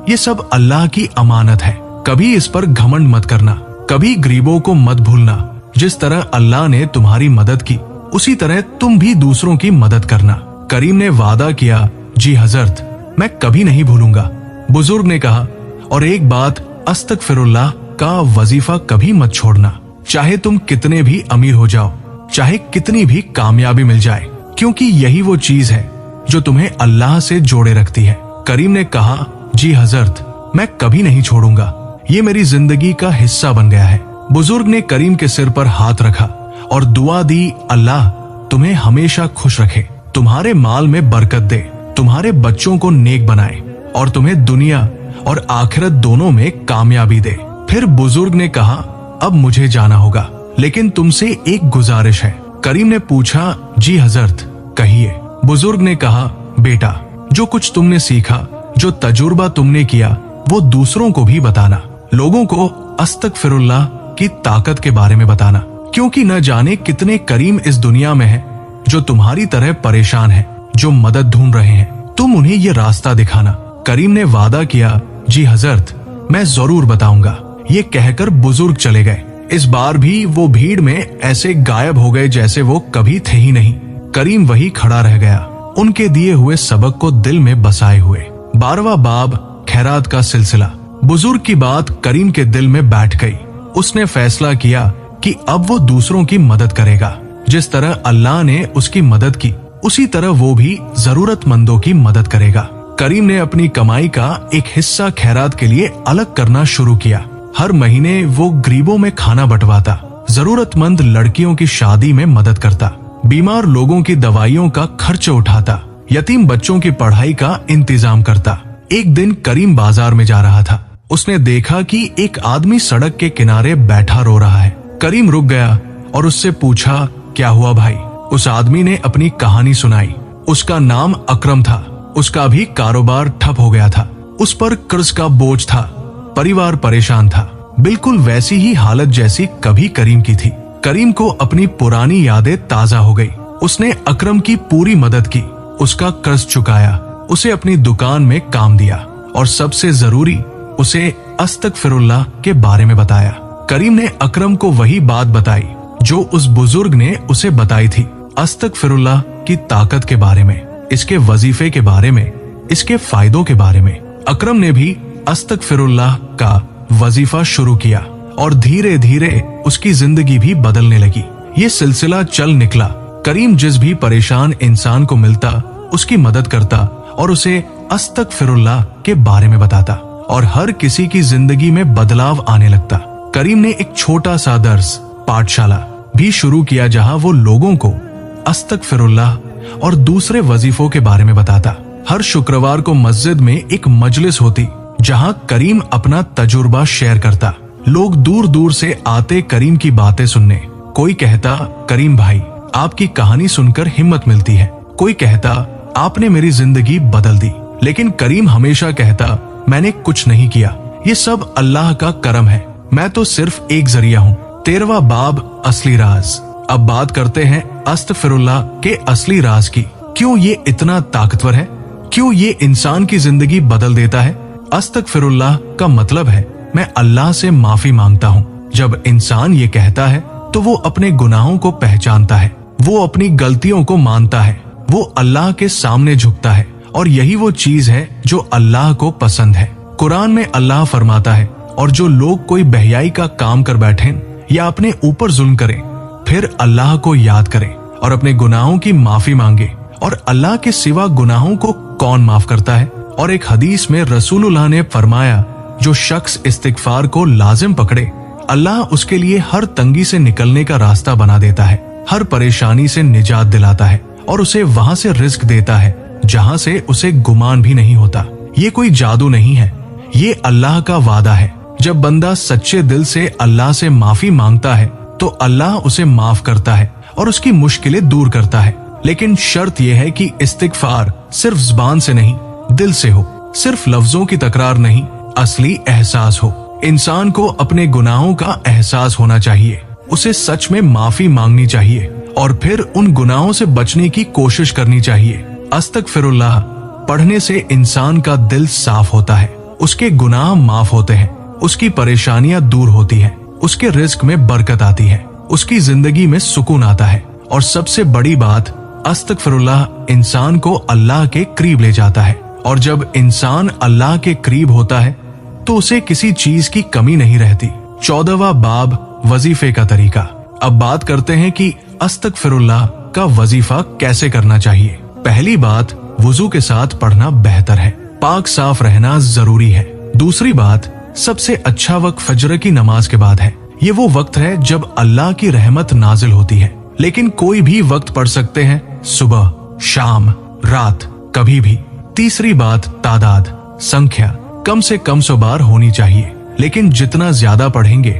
ये सब अल्लाह की अमानत है, कभी इस पर घमंड मत करना, कभी गरीबों को मत भूलना। जिस तरह अल्लाह ने तुम्हारी मदद की उसी तरह तुम भी दूसरों की मदद करना। करीम ने वादा किया, जी हजरत, मैं कभी नहीं भूलूंगा। बुजुर्ग ने कहा, और एक बात, अस्तगफिरुल्लाह का वजीफा कभी मत छोड़ना, चाहे तुम कितने भी अमीर हो जाओ, चाहे कितनी भी कामयाबी मिल जाए, क्योंकि यही वो चीज है जो तुम्हें अल्लाह से जोड़े रखती है। करीम ने कहा, जी हजरत, मैं कभी नहीं छोड़ूंगा, ये मेरी जिंदगी का हिस्सा बन गया है। बुजुर्ग ने करीम के सिर पर हाथ रखा और दुआ दी, अल्लाह तुम्हें हमेशा खुश रखे, तुम्हारे माल में बरकत दे, तुम्हारे बच्चों को नेक बनाए और तुम्हें दुनिया और आखिरत दोनों में कामयाबी दे। फिर बुजुर्ग ने कहा, अब मुझे जाना होगा, लेकिन तुमसे एक गुजारिश है। करीम ने पूछा, जी हजरत, कहिए। बुजुर्ग ने कहा, बेटा, जो कुछ तुमने सीखा, जो तजुर्बा तुमने किया, वो दूसरों को भी बताना, लोगों को अस्तगफिरुल्लाह की ताकत के बारे में बताना, क्योंकि न जाने कितने करीम इस दुनिया में हैं जो तुम्हारी तरह परेशान हैं, जो मदद ढूंढ रहे हैं, तुम उन्हें ये रास्ता दिखाना। करीम ने वादा किया, जी हजरत, मैं जरूर बताऊंगा। ये कहकर बुजुर्ग चले गए। इस बार भी वो भीड़ में ऐसे गायब हो गए जैसे वो कभी थे ही नहीं। करीम वही खड़ा रह गया, उनके दिए हुए सबक को दिल में बसाए हुए। 12वां बाब, खैरात का सिलसिला। बुजुर्ग की बात करीम के दिल में बैठ गई। उसने फैसला किया कि अब वो दूसरों की मदद करेगा। जिस तरह अल्लाह ने उसकी मदद की, उसी तरह वो भी जरूरतमंदों की मदद करेगा। करीम ने अपनी कमाई का एक हिस्सा खैरात के लिए अलग करना शुरू किया। हर महीने वो गरीबों में खाना बंटवाता, जरूरतमंद लड़कियों की शादी में मदद करता, बीमार लोगों की दवाइयों का खर्च उठाता, यतीम बच्चों की पढ़ाई का इंतजाम करता। एक दिन करीम बाजार में जा रहा था। उसने देखा कि एक आदमी सड़क के किनारे बैठा रो रहा है। करीम रुक गया और उससे पूछा, क्या हुआ भाई? उस आदमी ने अपनी कहानी सुनाई। उसका नाम अकरम था। उसका भी कारोबार ठप हो गया था। उस पर कर्ज का बोझ था, परिवार परेशान था, बिल्कुल वैसी ही हालत जैसी कभी करीम की थी। करीम को अपनी पुरानी यादें ताजा हो गई। उसने अकरम की पूरी मदद की, उसका कर्ज चुकाया, उसे अपनी दुकान में काम दिया और सबसे जरूरी, उसे अस्तगफिरुल्लाह के बारे में बताया। करीम ने अकरम को वही बात बताई जो उस बुजुर्ग ने उसे बताई थी, अस्तगफिरुल्लाह की ताकत के बारे में, इसके वजीफे के बारे में, इसके फायदों के बारे में। अकरम ने भी अस्तगफिरुल्लाह का वजीफा शुरू किया और धीरे धीरे उसकी जिंदगी भी बदलने लगी। ये सिलसिला चल निकला। करीम जिस भी परेशान इंसान को मिलता उसकी मदद करता और उसे अस्तगफिरुल्लाह के बारे में बताता और हर किसी की जिंदगी में बदलाव आने लगता। करीम ने एक छोटा सा दर्स पाठशाला भी शुरू किया जहां वो लोगों को अस्तगफिरुल्लाह और दूसरे वजीफों के बारे में बताता। हर शुक्रवार को मस्जिद में एक मजलिस होती जहां करीम अपना तजुर्बा शेयर करता। लोग दूर दूर से आते करीम की बातें सुनने। कोई कहता, करीम भाई आपकी कहानी सुनकर हिम्मत मिलती है। कोई कहता, आपने मेरी जिंदगी बदल दी। लेकिन करीम हमेशा कहता, मैंने कुछ नहीं किया, ये सब अल्लाह का करम है, मैं तो सिर्फ एक जरिया हूँ। 13वां बाब असली राज। अब बात करते हैं अस्तगफिरुल्लाह के असली राज की। क्यों ये इतना ताकतवर है? क्यों ये इंसान की जिंदगी बदल देता है? अस्तगफिरुल्लाह का मतलब है मैं अल्लाह से माफी मांगता हूँ। जब इंसान ये कहता है तो वो अपने गुनाहों को पहचानता है, वो अपनी गलतियों को मानता है, वो अल्लाह के सामने झुकता है और यही वो चीज है जो अल्लाह को पसंद है। कुरान में अल्लाह फरमाता है, और जो लोग कोई बेहयाई का काम कर बैठे या अपने ऊपर जुल्म करें फिर अल्लाह को याद करें और अपने गुनाहों की माफी मांगे, और अल्लाह के सिवा गुनाहों को कौन माफ करता है। और एक हदीस में रसूलुल्लाह ने फरमाया, जो शख्स इस्तिगफार को लाजिम पकड़े अल्लाह उसके लिए हर तंगी से निकलने का रास्ता बना देता है, हर परेशानी से निजात दिलाता है और उसे वहां से रिस्क देता है जहां से उसे गुमान भी नहीं होता। ये कोई जादू नहीं है, ये अल्लाह का वादा है। जब बंदा सच्चे दिल से अल्लाह से माफी मांगता है तो अल्लाह उसे माफ करता है और उसकी मुश्किलें दूर करता है। लेकिन शर्त यह है कि इस्तिगफार सिर्फ जुबान से नहीं, दिल से हो। सिर्फ लफ्जों की तकरार नहीं, असली एहसास हो। इंसान को अपने गुनाहों का एहसास होना चाहिए, उसे सच में माफी मांगनी चाहिए और फिर उन गुनाहों से बचने की कोशिश करनी चाहिए। अस्तगफिरुल्लाह पढ़ने से इंसान का दिल साफ होता है, उसके गुनाह माफ होते हैं, उसकी परेशानियां दूर होती हैं, उसके रिस्क में बरकत आती है, उसकी जिंदगी में सुकून आता है। और सबसे बड़ी बात, अस्तगफिरुल्लाह इंसान को अल्लाह के करीब ले जाता है, और जब इंसान अल्लाह के करीब होता है तो उसे किसी चीज की कमी नहीं रहती। 14वां बाब वजीफे का तरीका। अब बात करते हैं कि अस्तगफिरुल्लाह का वजीफा कैसे करना चाहिए। पहली बात, वुजू के साथ पढ़ना बेहतर है, पाक साफ रहना जरूरी है। दूसरी बात, सबसे अच्छा वक्त फजर की नमाज के बाद है। ये वो वक्त है जब अल्लाह की रहमत नाजिल होती है, लेकिन कोई भी वक्त पढ़ सकते हैं, सुबह, शाम, रात, कभी भी। तीसरी बात, तादाद, संख्या कम से कम 100 बार होनी चाहिए, लेकिन जितना ज्यादा पढ़ेंगे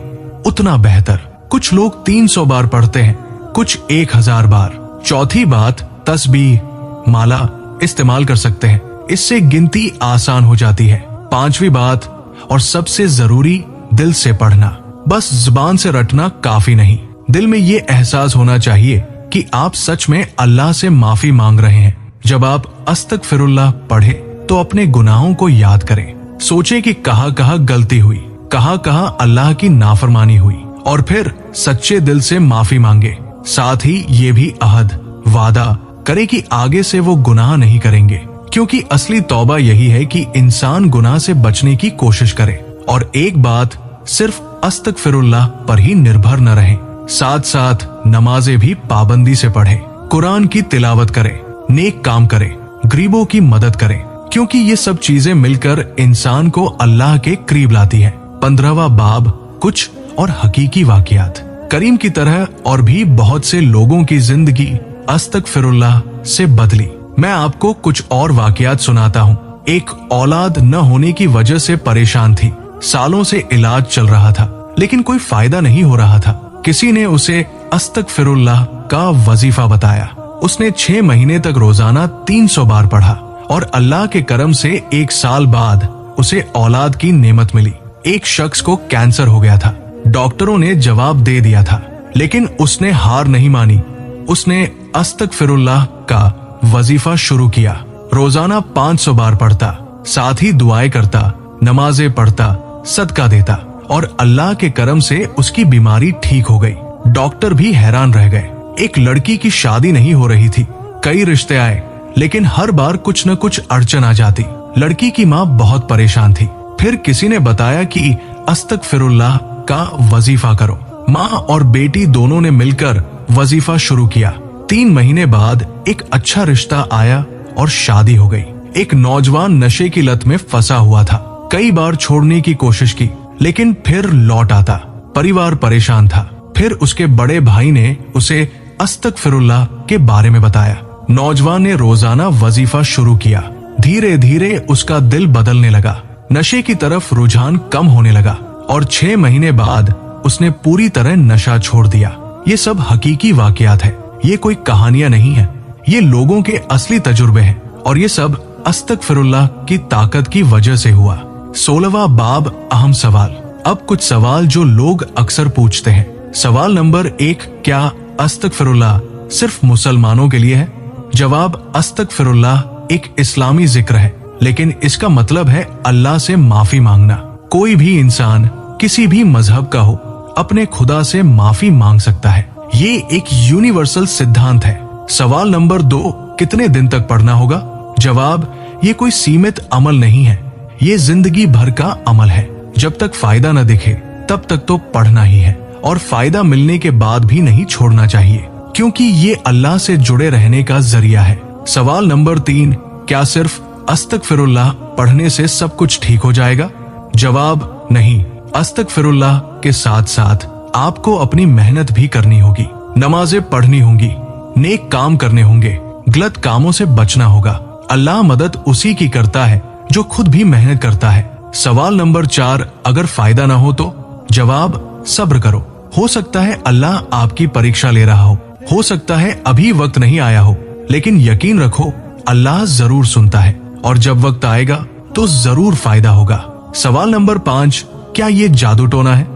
उतना बेहतर। कुछ लोग 300 बार पढ़ते हैं, कुछ 1000 बार। चौथी बात, तस्बीह, माला इस्तेमाल कर सकते हैं, इससे गिनती आसान हो जाती है। पांचवी बात और सबसे जरूरी, दिल से पढ़ना। बस जुबान से रटना काफी नहीं, दिल में ये एहसास होना चाहिए कि आप सच में अल्लाह से माफी मांग रहे हैं। जब आप अस्तगफिरुल्लाह पढ़े तो अपने गुनाहों को याद करें, सोचे कि कहाँ कहाँ गलती हुई, कहाँ कहाँ अल्लाह की नाफरमानी हुई, और फिर सच्चे दिल से माफी मांगे। साथ ही ये भी अहद, वादा करे कि आगे से वो गुनाह नहीं करेंगे, क्योंकि असली तौबा यही है कि इंसान गुनाह से बचने की कोशिश करे। और एक बात, सिर्फ अस्तगफिरुल्लाह पर ही निर्भर न रहे, साथ साथ नमाजें भी पाबंदी से पढ़े, कुरान की तिलावत करे, नेक काम करे, गरीबों की मदद करे, क्योंकि ये सब चीजें मिलकर इंसान को अल्लाह के करीब लाती है। 15वां बाब, कुछ और हकीकी वाकयात। करीम की तरह और भी बहुत से लोगों की जिंदगी अस्तगफिरुल्लाह से बदली। मैं आपको कुछ और वाकयात सुनाता हूँ। एक औलाद न होने की वजह से परेशान थी, सालों से इलाज चल रहा था, लेकिन कोई फायदा नहीं हो रहा था। किसी ने उसे अस्तगफिरुल्लाह का वजीफा बताया। उसने 6 महीने तक रोजाना 300 बार पढ़ा और अल्लाह के करम से 1 साल बाद उसे औलाद की नेमत मिली। एक शख्स को कैंसर हो गया था, डॉक्टरों ने जवाब दे दिया था, लेकिन उसने हार नहीं मानी। उसने अस्तगफिरुल्लाह का वजीफा शुरू किया। रोजाना 500 बार पढ़ता, साथ ही दुआएं करता, नमाजें पढ़ता, सदका देता, और अल्लाह के करम से उसकी बीमारी ठीक हो गई। डॉक्टर भी हैरान रह गए। एक लड़की की शादी नहीं हो रही थी, कई रिश्ते आए, लेकिन हर बार कुछ न कुछ अड़चन आ जाती। लड़की की माँ बहुत परेशान थी। फिर किसी ने बताया कि अस्तगफिरुल्लाह का वजीफा करो। माँ और बेटी दोनों ने मिलकर वजीफा शुरू किया। 3 महीने बाद एक अच्छा रिश्ता आया और शादी हो गई। एक नौजवान नशे की लत में फंसा हुआ था। कई बार छोड़ने की कोशिश की, लेकिन फिर लौट आता। परिवार परेशान था। फिर उसके बड़े भाई ने उसे अस्तगफिरुल्लाह के बारे में बताया। नौजवान ने रोजाना वजीफा शुरू किया। धीरे धीरे उसका दिल बदलने लगा। नशे की तरफ रुझान कम होने लगा और 6 महीने बाद उसने पूरी तरह नशा छोड़ दिया। ये सब हकीकी वाकयात है, ये कोई कहानियां नहीं है। ये लोगों के असली तजुर्बे हैं और ये सब अस्तगफिरुल्लाह की ताकत की वजह से हुआ। 16वां बाब, अहम सवाल। अब कुछ सवाल जो लोग अक्सर पूछते हैं। सवाल नंबर 1, क्या अस्तगफिरुल्लाह सिर्फ मुसलमानों के लिए है? जवाब, अस्तगफिरुल्लाह एक इस्लामी जिक्र है, लेकिन इसका मतलब है अल्लाह से माफी मांगना। कोई भी इंसान किसी भी मजहब का हो अपने खुदा से माफी मांग सकता है। ये एक यूनिवर्सल सिद्धांत है। सवाल नंबर 2, कितने दिन तक पढ़ना होगा? जवाब, ये कोई सीमित अमल नहीं है, ये जिंदगी भर का अमल है। जब तक फायदा न दिखे तब तक तो पढ़ना ही है और फायदा मिलने के बाद भी नहीं छोड़ना चाहिए, क्योंकि ये अल्लाह से जुड़े रहने का जरिया है। सवाल नंबर 3, क्या सिर्फ अस्तगफिरुल्लाह पढ़ने से सब कुछ ठीक हो जाएगा? जवाब, नहीं। अस्तगफिरुल्लाह के साथ साथ आपको अपनी मेहनत भी करनी होगी। नमाजें पढ़नी होंगी, नेक काम करने होंगे, गलत कामों से बचना होगा। अल्लाह मदद उसी की करता है जो खुद भी मेहनत करता है। सवाल नंबर 4, अगर फायदा ना हो तो? जवाब, सब्र करो। हो सकता है अल्लाह आपकी परीक्षा ले रहा हो सकता है अभी वक्त नहीं आया हो, लेकिन यकीन रखो अल्लाह जरूर सुनता है और जब वक्त आएगा तो जरूर फायदा होगा। सवाल नंबर 5, क्या ये जादू टोना है?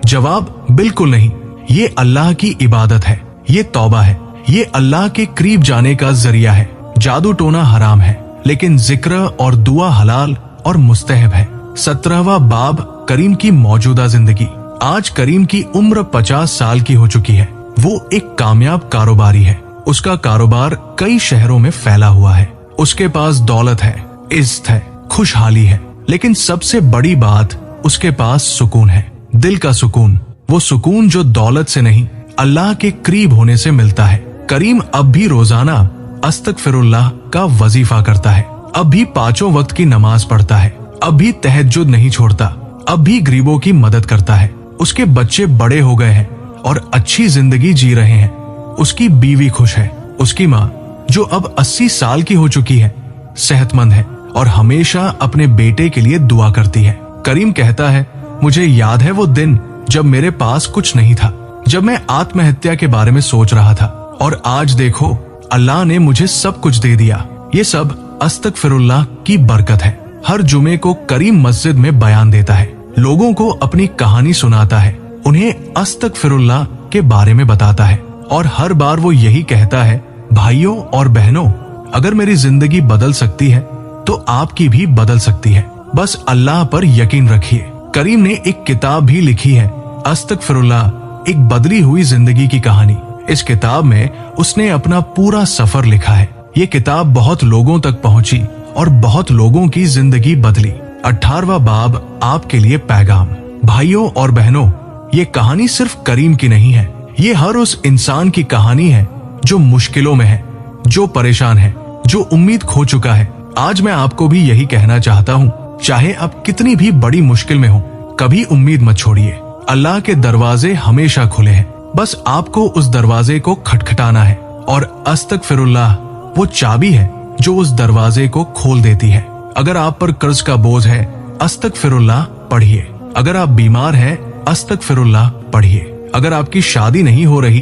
जवाब, बिल्कुल नहीं। ये अल्लाह की इबादत है, ये तौबा है, ये अल्लाह के करीब जाने का जरिया है। जादू टोना हराम है, लेकिन जिक्र और दुआ हलाल और मुस्तहब है। 17वां बाब, करीम की मौजूदा जिंदगी। आज करीम की उम्र 50 साल की हो चुकी है। वो एक कामयाब कारोबारी है। उसका कारोबार कई शहरों में फैला हुआ है। उसके पास दौलत है, इज्जत है, खुशहाली है, लेकिन सबसे बड़ी बात, उसके पास सुकून है, दिल का सुकून। वो सुकून जो दौलत से नहीं, अल्लाह के करीब होने से मिलता है। करीम अब भी रोजाना अस्तगफिरुल्लाह का वजीफा करता है, अब भी 5 वक्त की नमाज पढ़ता है, अब भी तहज्जुद नहीं छोड़ता, अब भी गरीबों की मदद करता है। उसके बच्चे बड़े हो गए हैं और अच्छी जिंदगी जी रहे हैं। उसकी बीवी खुश है। उसकी माँ, जो अब 80 साल की हो चुकी है, सेहतमंद है और हमेशा अपने बेटे के लिए दुआ करती है। करीम कहता है, मुझे याद है वो दिन जब मेरे पास कुछ नहीं था, जब मैं आत्महत्या के बारे में सोच रहा था, और आज देखो अल्लाह ने मुझे सब कुछ दे दिया। ये सब अस्तगफिरुल्लाह की बरकत है। हर जुमे को करीम मस्जिद में बयान देता है, लोगों को अपनी कहानी सुनाता है, उन्हें अस्तगफिरुल्लाह के बारे में बताता है, और हर बार वो यही कहता है, भाइयों और बहनों, अगर मेरी जिंदगी बदल सकती है तो आपकी भी बदल सकती है, बस अल्लाह पर यकीन रखिए। करीम ने एक किताब भी लिखी है, अस्तगफिरुल्लाह, एक बदली हुई जिंदगी की कहानी। इस किताब में उसने अपना पूरा सफर लिखा है। ये किताब बहुत लोगों तक पहुंची और बहुत लोगों की जिंदगी बदली। 18वां बाब, आपके लिए पैगाम। भाइयों और बहनों, ये कहानी सिर्फ करीम की नहीं है, ये हर उस इंसान की कहानी है जो मुश्किलों में है, जो परेशान है, जो उम्मीद खो चुका है। आज मैं आपको भी यही कहना चाहता हूँ, चाहे आप कितनी भी बड़ी मुश्किल में हो, कभी उम्मीद मत छोड़िए। अल्लाह के दरवाजे हमेशा खुले हैं, बस आपको उस दरवाजे को खटखटाना है, और अस्तगफिरुल्लाह वो चाबी है जो उस दरवाजे को खोल देती है। अगर आप पर कर्ज का बोझ है, अस्तगफिरुल्लाह पढ़िए। अगर आप बीमार हैं, अस्तगफिरुल्लाह पढ़िए। अगर आपकी शादी नहीं हो रही,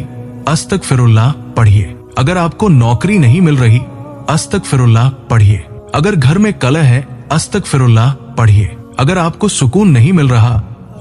अस्तगफिरुल्लाह पढ़िए। अगर आपको नौकरी नहीं मिल रही, अस्तगफिरुल्लाह पढ़िए। अगर घर में कलह है, अस्तगफिरुल्लाह पढ़िए। अगर आपको सुकून नहीं मिल रहा,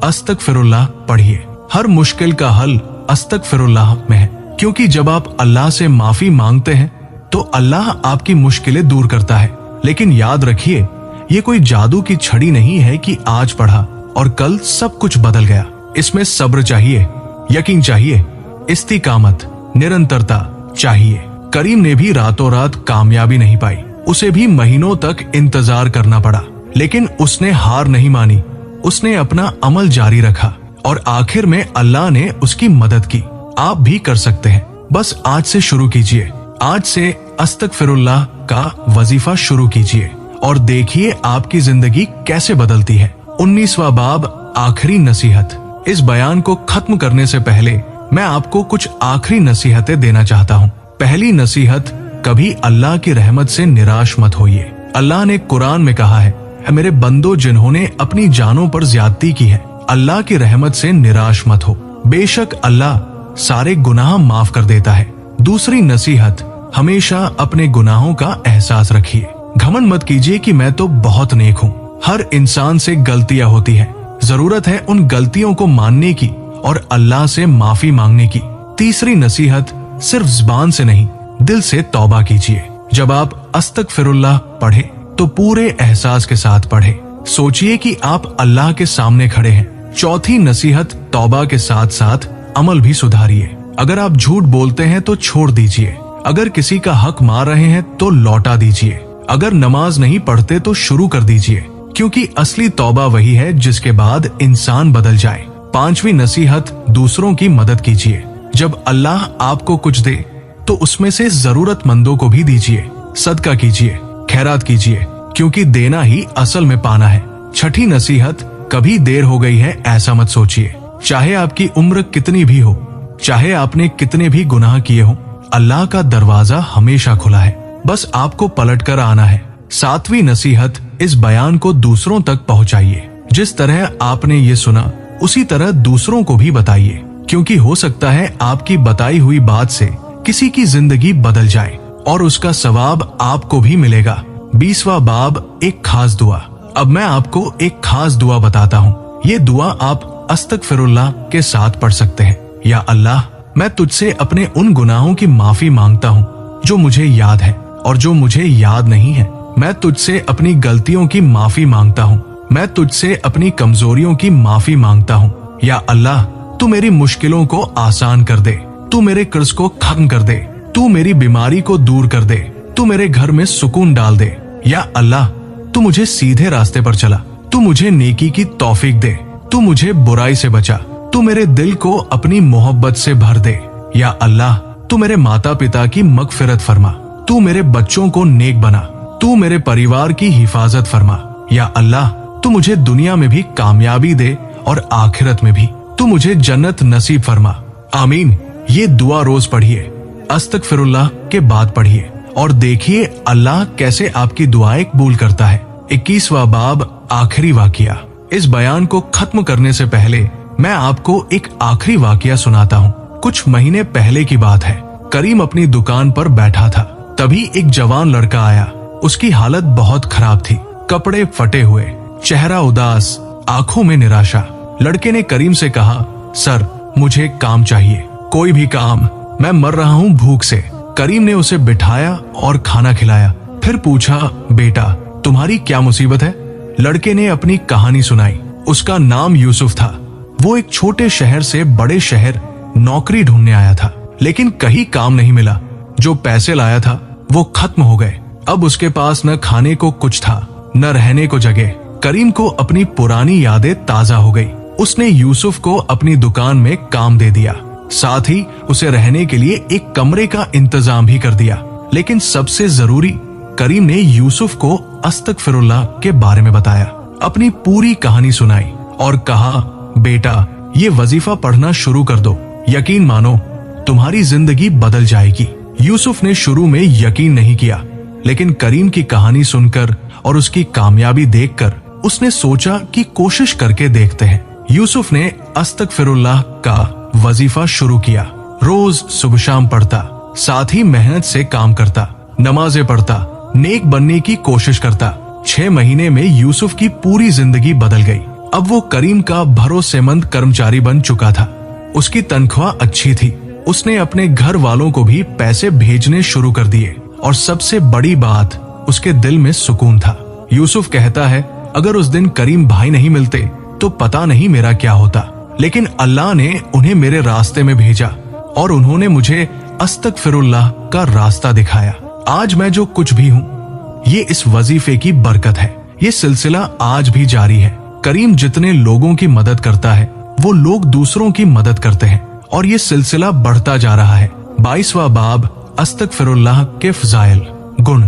अस्तगफिरुल्लाह पढ़िए। हर मुश्किल का हल अस्तगफिरुल्लाह में है, क्योंकि जब आप अल्लाह से माफी मांगते हैं तो अल्लाह आपकी मुश्किलें दूर करता है। लेकिन याद रखिए, ये कोई जादू की छड़ी नहीं है कि आज पढ़ा और कल सब कुछ बदल गया। इसमें सब्र चाहिए, यकीन चाहिए, इस्तिकामत, निरंतरता चाहिए। करीम ने भी रातों रात कामयाबी नहीं पाई, उसे भी महीनों तक इंतजार करना पड़ा, लेकिन उसने हार नहीं मानी। उसने अपना अमल जारी रखा और आखिर में अल्लाह ने उसकी मदद की। आप भी कर सकते हैं, बस आज से शुरू कीजिए। आज से अस्तगफिरुल्लाह का वजीफा शुरू कीजिए और देखिए आपकी जिंदगी कैसे बदलती है। 19वां बाब, आखिरी नसीहत। इस बयान को खत्म करने से पहले मैं आपको कुछ आखिरी नसीहतें देना चाहता हूँ। पहली नसीहत, कभी अल्लाह की रहमत से निराश मत होइए। अल्लाह ने कुरान में कहा है, मेरे बंदो जिन्होंने अपनी जानों पर ज्यादती की है, अल्लाह की रहमत से निराश मत हो, बेशक अल्लाह सारे गुनाह माफ कर देता है। दूसरी नसीहत, हमेशा अपने गुनाहों का एहसास रखिए। घमंड मत कीजिए कि मैं तो बहुत नेक हूँ। हर इंसान से गलतियां होती है, जरूरत है उन गलतियों को मानने की और अल्लाह से माफी मांगने की। तीसरी नसीहत, सिर्फ जुबान से नहीं, दिल से तौबा कीजिए। जब आप अस्तगफिरुल्लाह पढ़े तो पूरे एहसास के साथ पढ़े। सोचिए कि आप अल्लाह के सामने खड़े हैं। चौथी नसीहत, तौबा के साथ साथ अमल भी सुधारिए। अगर आप झूठ बोलते हैं तो छोड़ दीजिए। अगर किसी का हक मार रहे हैं तो लौटा दीजिए। अगर नमाज नहीं पढ़ते तो शुरू कर दीजिए, क्योंकि असली तौबा वही है जिसके बाद इंसान बदल जाए। पांचवी नसीहत, दूसरों की मदद कीजिए। जब अल्लाह आपको कुछ दे तो उसमें से जरूरतमंदों को भी दीजिए। सदका कीजिए, खैरात कीजिए, क्योंकि देना ही असल में पाना है। छठी नसीहत, कभी देर हो गई है ऐसा मत सोचिए। चाहे आपकी उम्र कितनी भी हो, चाहे आपने कितने भी गुनाह किए हो, अल्लाह का दरवाजा हमेशा खुला है, बस आपको पलट कर आना है। सातवीं नसीहत, इस बयान को दूसरों तक पहुंचाइए। जिस तरह आपने ये सुना उसी तरह दूसरों को भी बताइए, क्योंकि हो सकता है आपकी बताई हुई बात से किसी की जिंदगी बदल जाए और उसका सवाब आपको भी मिलेगा। 20वां बाब, एक खास दुआ। अब मैं आपको एक खास दुआ बताता हूँ। ये दुआ आप अस्तगफिरुल्लाह के साथ पढ़ सकते हैं। या अल्लाह, मैं तुझसे अपने उन गुनाहों की माफी मांगता हूँ जो मुझे याद है और जो मुझे याद नहीं है। मैं तुझसे अपनी गलतियों की माफी मांगता हूँ। मैं तुझसे अपनी कमजोरियों की माफी मांगता हूँ। या अल्लाह, तू मेरी मुश्किलों को आसान कर दे। तू मेरे कर्ज को खत्म कर दे। तू मेरी बीमारी को दूर कर दे। तू मेरे घर में सुकून डाल दे। या अल्लाह, तू मुझे सीधे रास्ते पर चला। तू मुझे नेकी की तौफीक दे। तू मुझे बुराई से बचा। तू मेरे दिल को अपनी मोहब्बत से भर दे। या अल्लाह, तू मेरे माता पिता की मगफिरत फरमा। तू मेरे बच्चों को नेक बना। तू मेरे परिवार की हिफाजत फरमा। या अल्लाह, तू मुझे दुनिया में भी कामयाबी दे और आखिरत में भी। तू मुझे जन्नत नसीब फरमा। आमीन। ये दुआ रोज पढ़िए, अस्तगफिरुल्लाह के बाद पढ़िए और देखिए अल्लाह कैसे आपकी दुआएं कबूल करता है। 21वां बाब, आखिरी वाकया। इस बयान को खत्म करने से पहले मैं आपको एक आखिरी वाकया सुनाता हूँ। कुछ महीने पहले की बात है। करीम अपनी दुकान पर बैठा था, तभी एक जवान लड़का आया। उसकी हालत बहुत खराब थी, कपड़े फटे हुए, चेहरा उदास, आंखों में निराशा। लड़के ने करीम से कहा, सर मुझे काम चाहिए, कोई भी काम, मैं मर रहा हूँ भूख से। करीम ने उसे बिठाया और खाना खिलाया। फिर पूछा, बेटा तुम्हारी क्या मुसीबत है? लड़के ने अपनी कहानी सुनाई। उसका नाम यूसुफ था। वो एक छोटे शहर से बड़े शहर नौकरी ढूंढने आया था, लेकिन कहीं काम नहीं मिला। जो पैसे लाया था वो खत्म हो गए। अब उसके पास न खाने को कुछ था, न रहने को जगह। करीम को अपनी पुरानी यादें ताजा हो गई। उसने यूसुफ को अपनी दुकान में काम दे दिया, साथ ही उसे रहने के लिए एक कमरे का इंतजाम भी कर दिया। लेकिन सबसे जरूरी, करीम ने यूसुफ को अस्तगफिरुल्लाह के बारे में बताया, अपनी पूरी कहानी सुनाई और कहा, बेटा ये वजीफा पढ़ना शुरू कर दो, यकीन मानो तुम्हारी जिंदगी बदल जाएगी। यूसुफ ने शुरू में यकीन नहीं किया, लेकिन करीम की कहानी सुनकर और उसकी कामयाबी देखकर उसने सोचा कि कोशिश करके देखते हैं। यूसुफ ने अस्तगफिरुल्लाह का वजीफा शुरू किया। रोज सुबह शाम पढ़ता, साथ ही मेहनत से काम करता, नमाजें पढ़ता, नेक बनने की कोशिश करता। 6 महीने में यूसुफ की पूरी जिंदगी बदल गई। अब वो करीम का भरोसेमंद कर्मचारी बन चुका था। उसकी तनख्वाह अच्छी थी। उसने अपने घर वालों को भी पैसे भेजने शुरू कर दिए और सबसे बड़ी बात, उसके दिल में सुकून था। यूसुफ कहता है, अगर उस दिन करीम भाई नहीं मिलते तो पता नहीं मेरा क्या होता, लेकिन अल्लाह ने उन्हें मेरे रास्ते में भेजा और उन्होंने मुझे अस्तगफिरुल्लाह का रास्ता दिखाया। आज मैं जो कुछ भी हूँ ये इस वजीफे की बरकत है। ये सिलसिला आज भी जारी है। करीम जितने लोगों की मदद करता है वो लोग दूसरों की मदद करते हैं और ये सिलसिला बढ़ता जा रहा है। 22वां बाब अस्तगफिरुल्लाह के फजाइल गुण।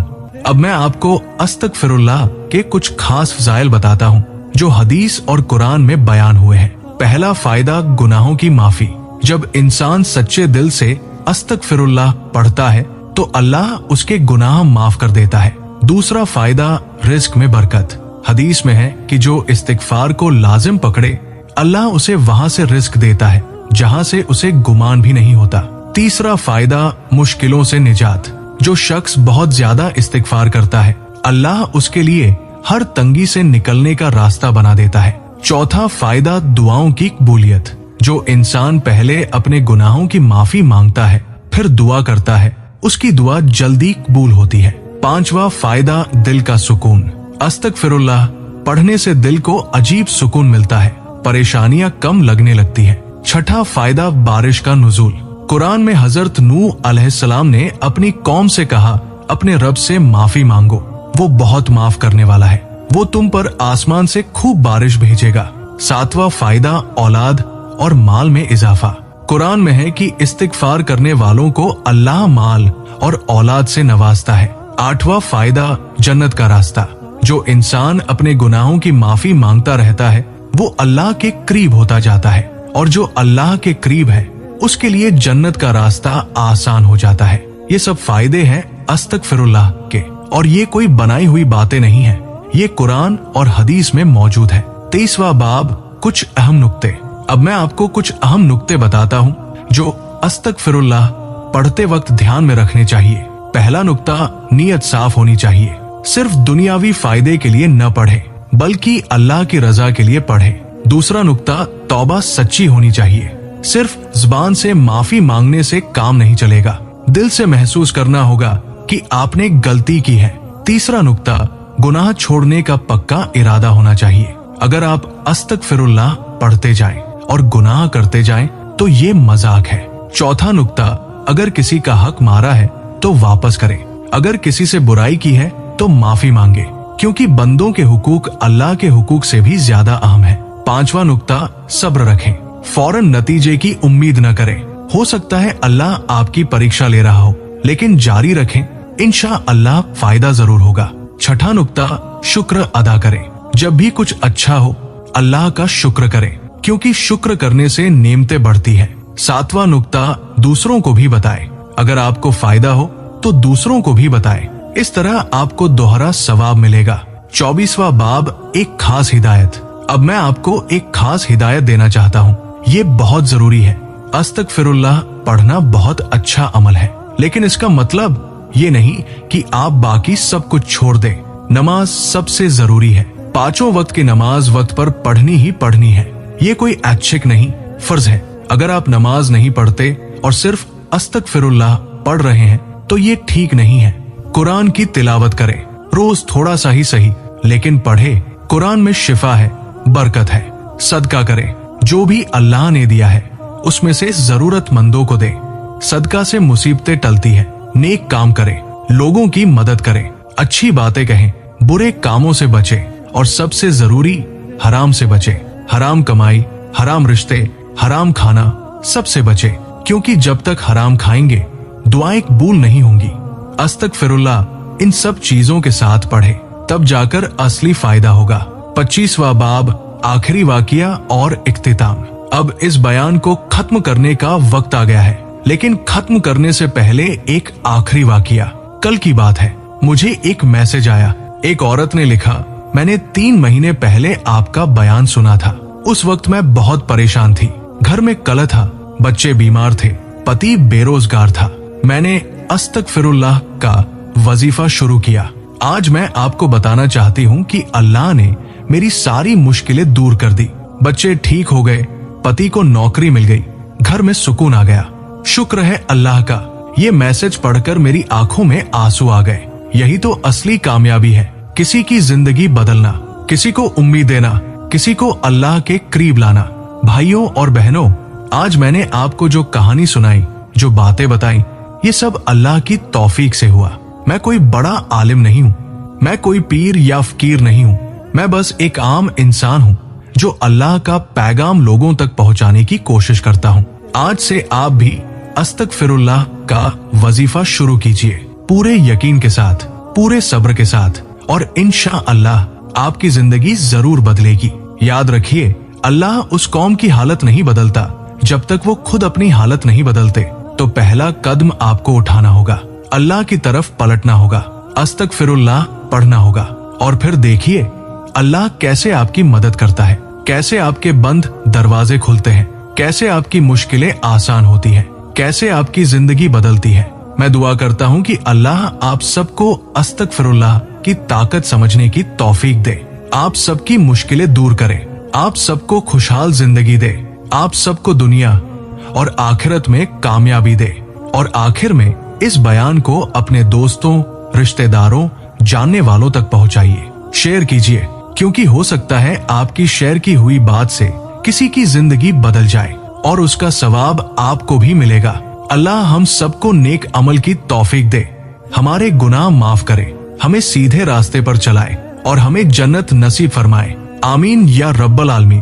अब मैं आपको अस्तगफिरुल्लाह के कुछ खास फजाइल बताता हूँ जो हदीस और कुरान में बयान हुए हैं। पहला फायदा गुनाहों की माफी। जब इंसान सच्चे दिल से अस्तगफिरुल्लाह पढ़ता है तो अल्लाह उसके गुनाह माफ कर देता है। दूसरा फायदा रिस्क में बरकत। हदीस में है कि जो इस्तिगफार को लाजिम पकड़े अल्लाह उसे वहां से रिस्क देता है जहां से उसे गुमान भी नहीं होता। तीसरा फायदा मुश्किलों से निजात। जो शख्स बहुत ज्यादा इस्तिगफार करता है अल्लाह उसके लिए हर तंगी से निकलने का रास्ता बना देता है। चौथा फायदा दुआओं की कबूलियत। जो इंसान पहले अपने गुनाहों की माफी मांगता है फिर दुआ करता है उसकी दुआ जल्दी कबूल होती है। पांचवा फायदा दिल का सुकून। अस्तगफिरुल्लाह पढ़ने से दिल को अजीब सुकून मिलता है, परेशानियां कम लगने लगती है। छठा फायदा बारिश का नुज़ूल। कुरान में हजरत नूह अलैहिस्सलाम ने अपनी कौम से कहा अपने रब से माफी मांगो, वो बहुत माफ करने वाला है, वो तुम पर आसमान से खूब बारिश भेजेगा। सातवां फायदा औलाद और माल में इजाफा। कुरान में है कि इस्तिगफार करने वालों को अल्लाह माल और औलाद से नवाजता है। आठवां फायदा जन्नत का रास्ता। जो इंसान अपने गुनाहों की माफी मांगता रहता है वो अल्लाह के करीब होता जाता है और जो अल्लाह के करीब है उसके लिए जन्नत का रास्ता आसान हो जाता है। ये सब फायदे हैं अस्तगफिरुल्लाह के और ये कोई बनाई हुई बातें नहीं है, ये कुरान और हदीस में मौजूद है। 23वां बाब कुछ अहम नुक्ते। अब मैं आपको कुछ अहम नुक्ते बताता हूँ जो अस्तगफिरुल्लाह पढ़ते वक्त ध्यान में रखने चाहिए। पहला नुक्ता, नीयत साफ होनी चाहिए। सिर्फ दुनियावी फायदे के लिए न पढ़े बल्कि अल्लाह की रजा के लिए पढ़े। दूसरा नुक्ता, तौबा सच्ची होनी चाहिए। सिर्फ जुबान से माफी मांगने से काम नहीं चलेगा, दिल से महसूस करना होगा कि आपने गलती की है। तीसरा नुक्ता, गुनाह छोड़ने का पक्का इरादा होना चाहिए। अगर आप अस्तगफिरुल्लाह पढ़ते जाएं और गुनाह करते जाएं तो ये मजाक है। चौथा नुक्ता, अगर किसी का हक मारा है तो वापस करें, अगर किसी से बुराई की है तो माफी मांगे, क्योंकि बंदों के हुकूक अल्लाह के हुकूक से भी ज्यादा अहम है। पांचवा नुक्ता, सब्र रखें, फौरन नतीजे की उम्मीद न करें। हो सकता है अल्लाह आपकी परीक्षा ले रहा हो, लेकिन जारी रखें, इंशाअल्लाह फायदा जरूर होगा। छठा नुक्ता, शुक्र अदा करें। जब भी कुछ अच्छा हो अल्लाह का शुक्र करें, क्योंकि शुक्र करने से नेमतें बढ़ती है। सातवां नुक्ता, दूसरों को भी बताएं। अगर आपको फायदा हो तो दूसरों को भी बताएं, इस तरह आपको दोहरा सवाब मिलेगा। 24वां बाब, एक खास हिदायत। अब मैं आपको एक खास हिदायत देना चाहता हूँ, ये बहुत जरूरी है। अस्तगफिरुल्लाह पढ़ना बहुत अच्छा अमल है, लेकिन इसका मतलब ये नहीं कि आप बाकी सब कुछ छोड़ दें। नमाज सबसे जरूरी है। 5 वक्त की नमाज वक्त पर पढ़नी ही पढ़नी है, ये कोई ऐच्छिक नहीं, फर्ज है। अगर आप नमाज नहीं पढ़ते और सिर्फ अस्तगफिरुल्लाह पढ़ रहे हैं तो ये ठीक नहीं है। कुरान की तिलावत करें, रोज थोड़ा सा ही सही, लेकिन पढ़े। कुरान में शिफा है, बरकत है। सदका करें, जो भी अल्लाह ने दिया है उसमें से जरूरतमंदों को दे। सदका से मुसीबतें टलती है। नेक काम करें, लोगों की मदद करें, अच्छी बातें कहें, बुरे कामों से बचे और सबसे जरूरी हराम से बचे। हराम कमाई, हराम रिश्ते, हराम खाना सबसे बचे, क्योंकि जब तक हराम खाएंगे दुआएं कबूल नहीं होंगी। अस्तगफिरुल्लाह इन सब चीजों के साथ पढ़े, तब जाकर असली फायदा होगा। 25वां बाब, आखिरी वाकिया और इख्तिताम। अब इस बयान को खत्म करने का वक्त आ गया है, लेकिन खत्म करने से पहले एक आखिरी वाकिया। कल की बात है, मुझे एक मैसेज आया। एक औरत ने लिखा, मैंने 3 महीने पहले आपका बयान सुना था। उस वक्त मैं बहुत परेशान थी, घर में कलह था, बच्चे बीमार थे, पति बेरोजगार था। मैंने अस्तगफिरुल्लाह का वजीफा शुरू किया। आज मैं आपको बताना चाहती हूँ कि अल्लाह ने मेरी सारी मुश्किलें दूर कर दी। बच्चे ठीक हो गए, पति को नौकरी मिल गई, घर में सुकून आ गया। शुक्र है अल्लाह का। ये मैसेज पढ़कर मेरी आंखों में आंसू आ गए। यही तो असली कामयाबी है, किसी की जिंदगी बदलना, किसी को उम्मीद देना, किसी को अल्लाह के करीब लाना। भाइयों और बहनों, आज मैंने आपको जो कहानी सुनाई, जो बातें बताई, ये सब अल्लाह की तौफीक से हुआ। मैं कोई बड़ा आलिम नहीं हूँ, मैं कोई पीर या फकीर नहीं हूँ, मैं बस एक आम इंसान हूँ जो अल्लाह का पैगाम लोगों तक पहुँचाने की कोशिश करता हूँ। आज से आप भी अस्तगफिरुल्लाह का वजीफा शुरू कीजिए पूरे यकीन के साथ, पूरे सब्र के साथ, और इंशाअल्लाह आपकी जिंदगी जरूर बदलेगी। याद रखिए, अल्लाह उस कौम की हालत नहीं बदलता जब तक वो खुद अपनी हालत नहीं बदलते। तो पहला कदम आपको उठाना होगा, अल्लाह की तरफ पलटना होगा, अस्तगफिरुल्लाह पढ़ना होगा, और फिर देखिए अल्लाह कैसे आपकी मदद करता है, कैसे आपके बंद दरवाजे खुलते हैं, कैसे आपकी मुश्किलें आसान होती हैं, कैसे आपकी जिंदगी बदलती है। मैं दुआ करता हूँ कि अल्लाह आप सबको अस्तगफिरुल्लाह की ताकत समझने की तौफीक दे, आप सबकी मुश्किलें दूर करे, आप सबको खुशहाल जिंदगी दे, आप सबको दुनिया और आखिरत में कामयाबी दे। और आखिर में इस बयान को अपने दोस्तों, रिश्तेदारों, जानने वालों तक पहुंचाइए, शेयर कीजिए, क्योंकि हो सकता है आपकी शेयर की हुई बात से किसी की जिंदगी बदल जाए और उसका सवाब आपको भी मिलेगा। अल्लाह हम सबको नेक अमल की तौफीक दे, हमारे गुनाह माफ करे, हमें सीधे रास्ते पर चलाए और हमें जन्नत नसीब फरमाए। आमीन या रब्बल आलमीन।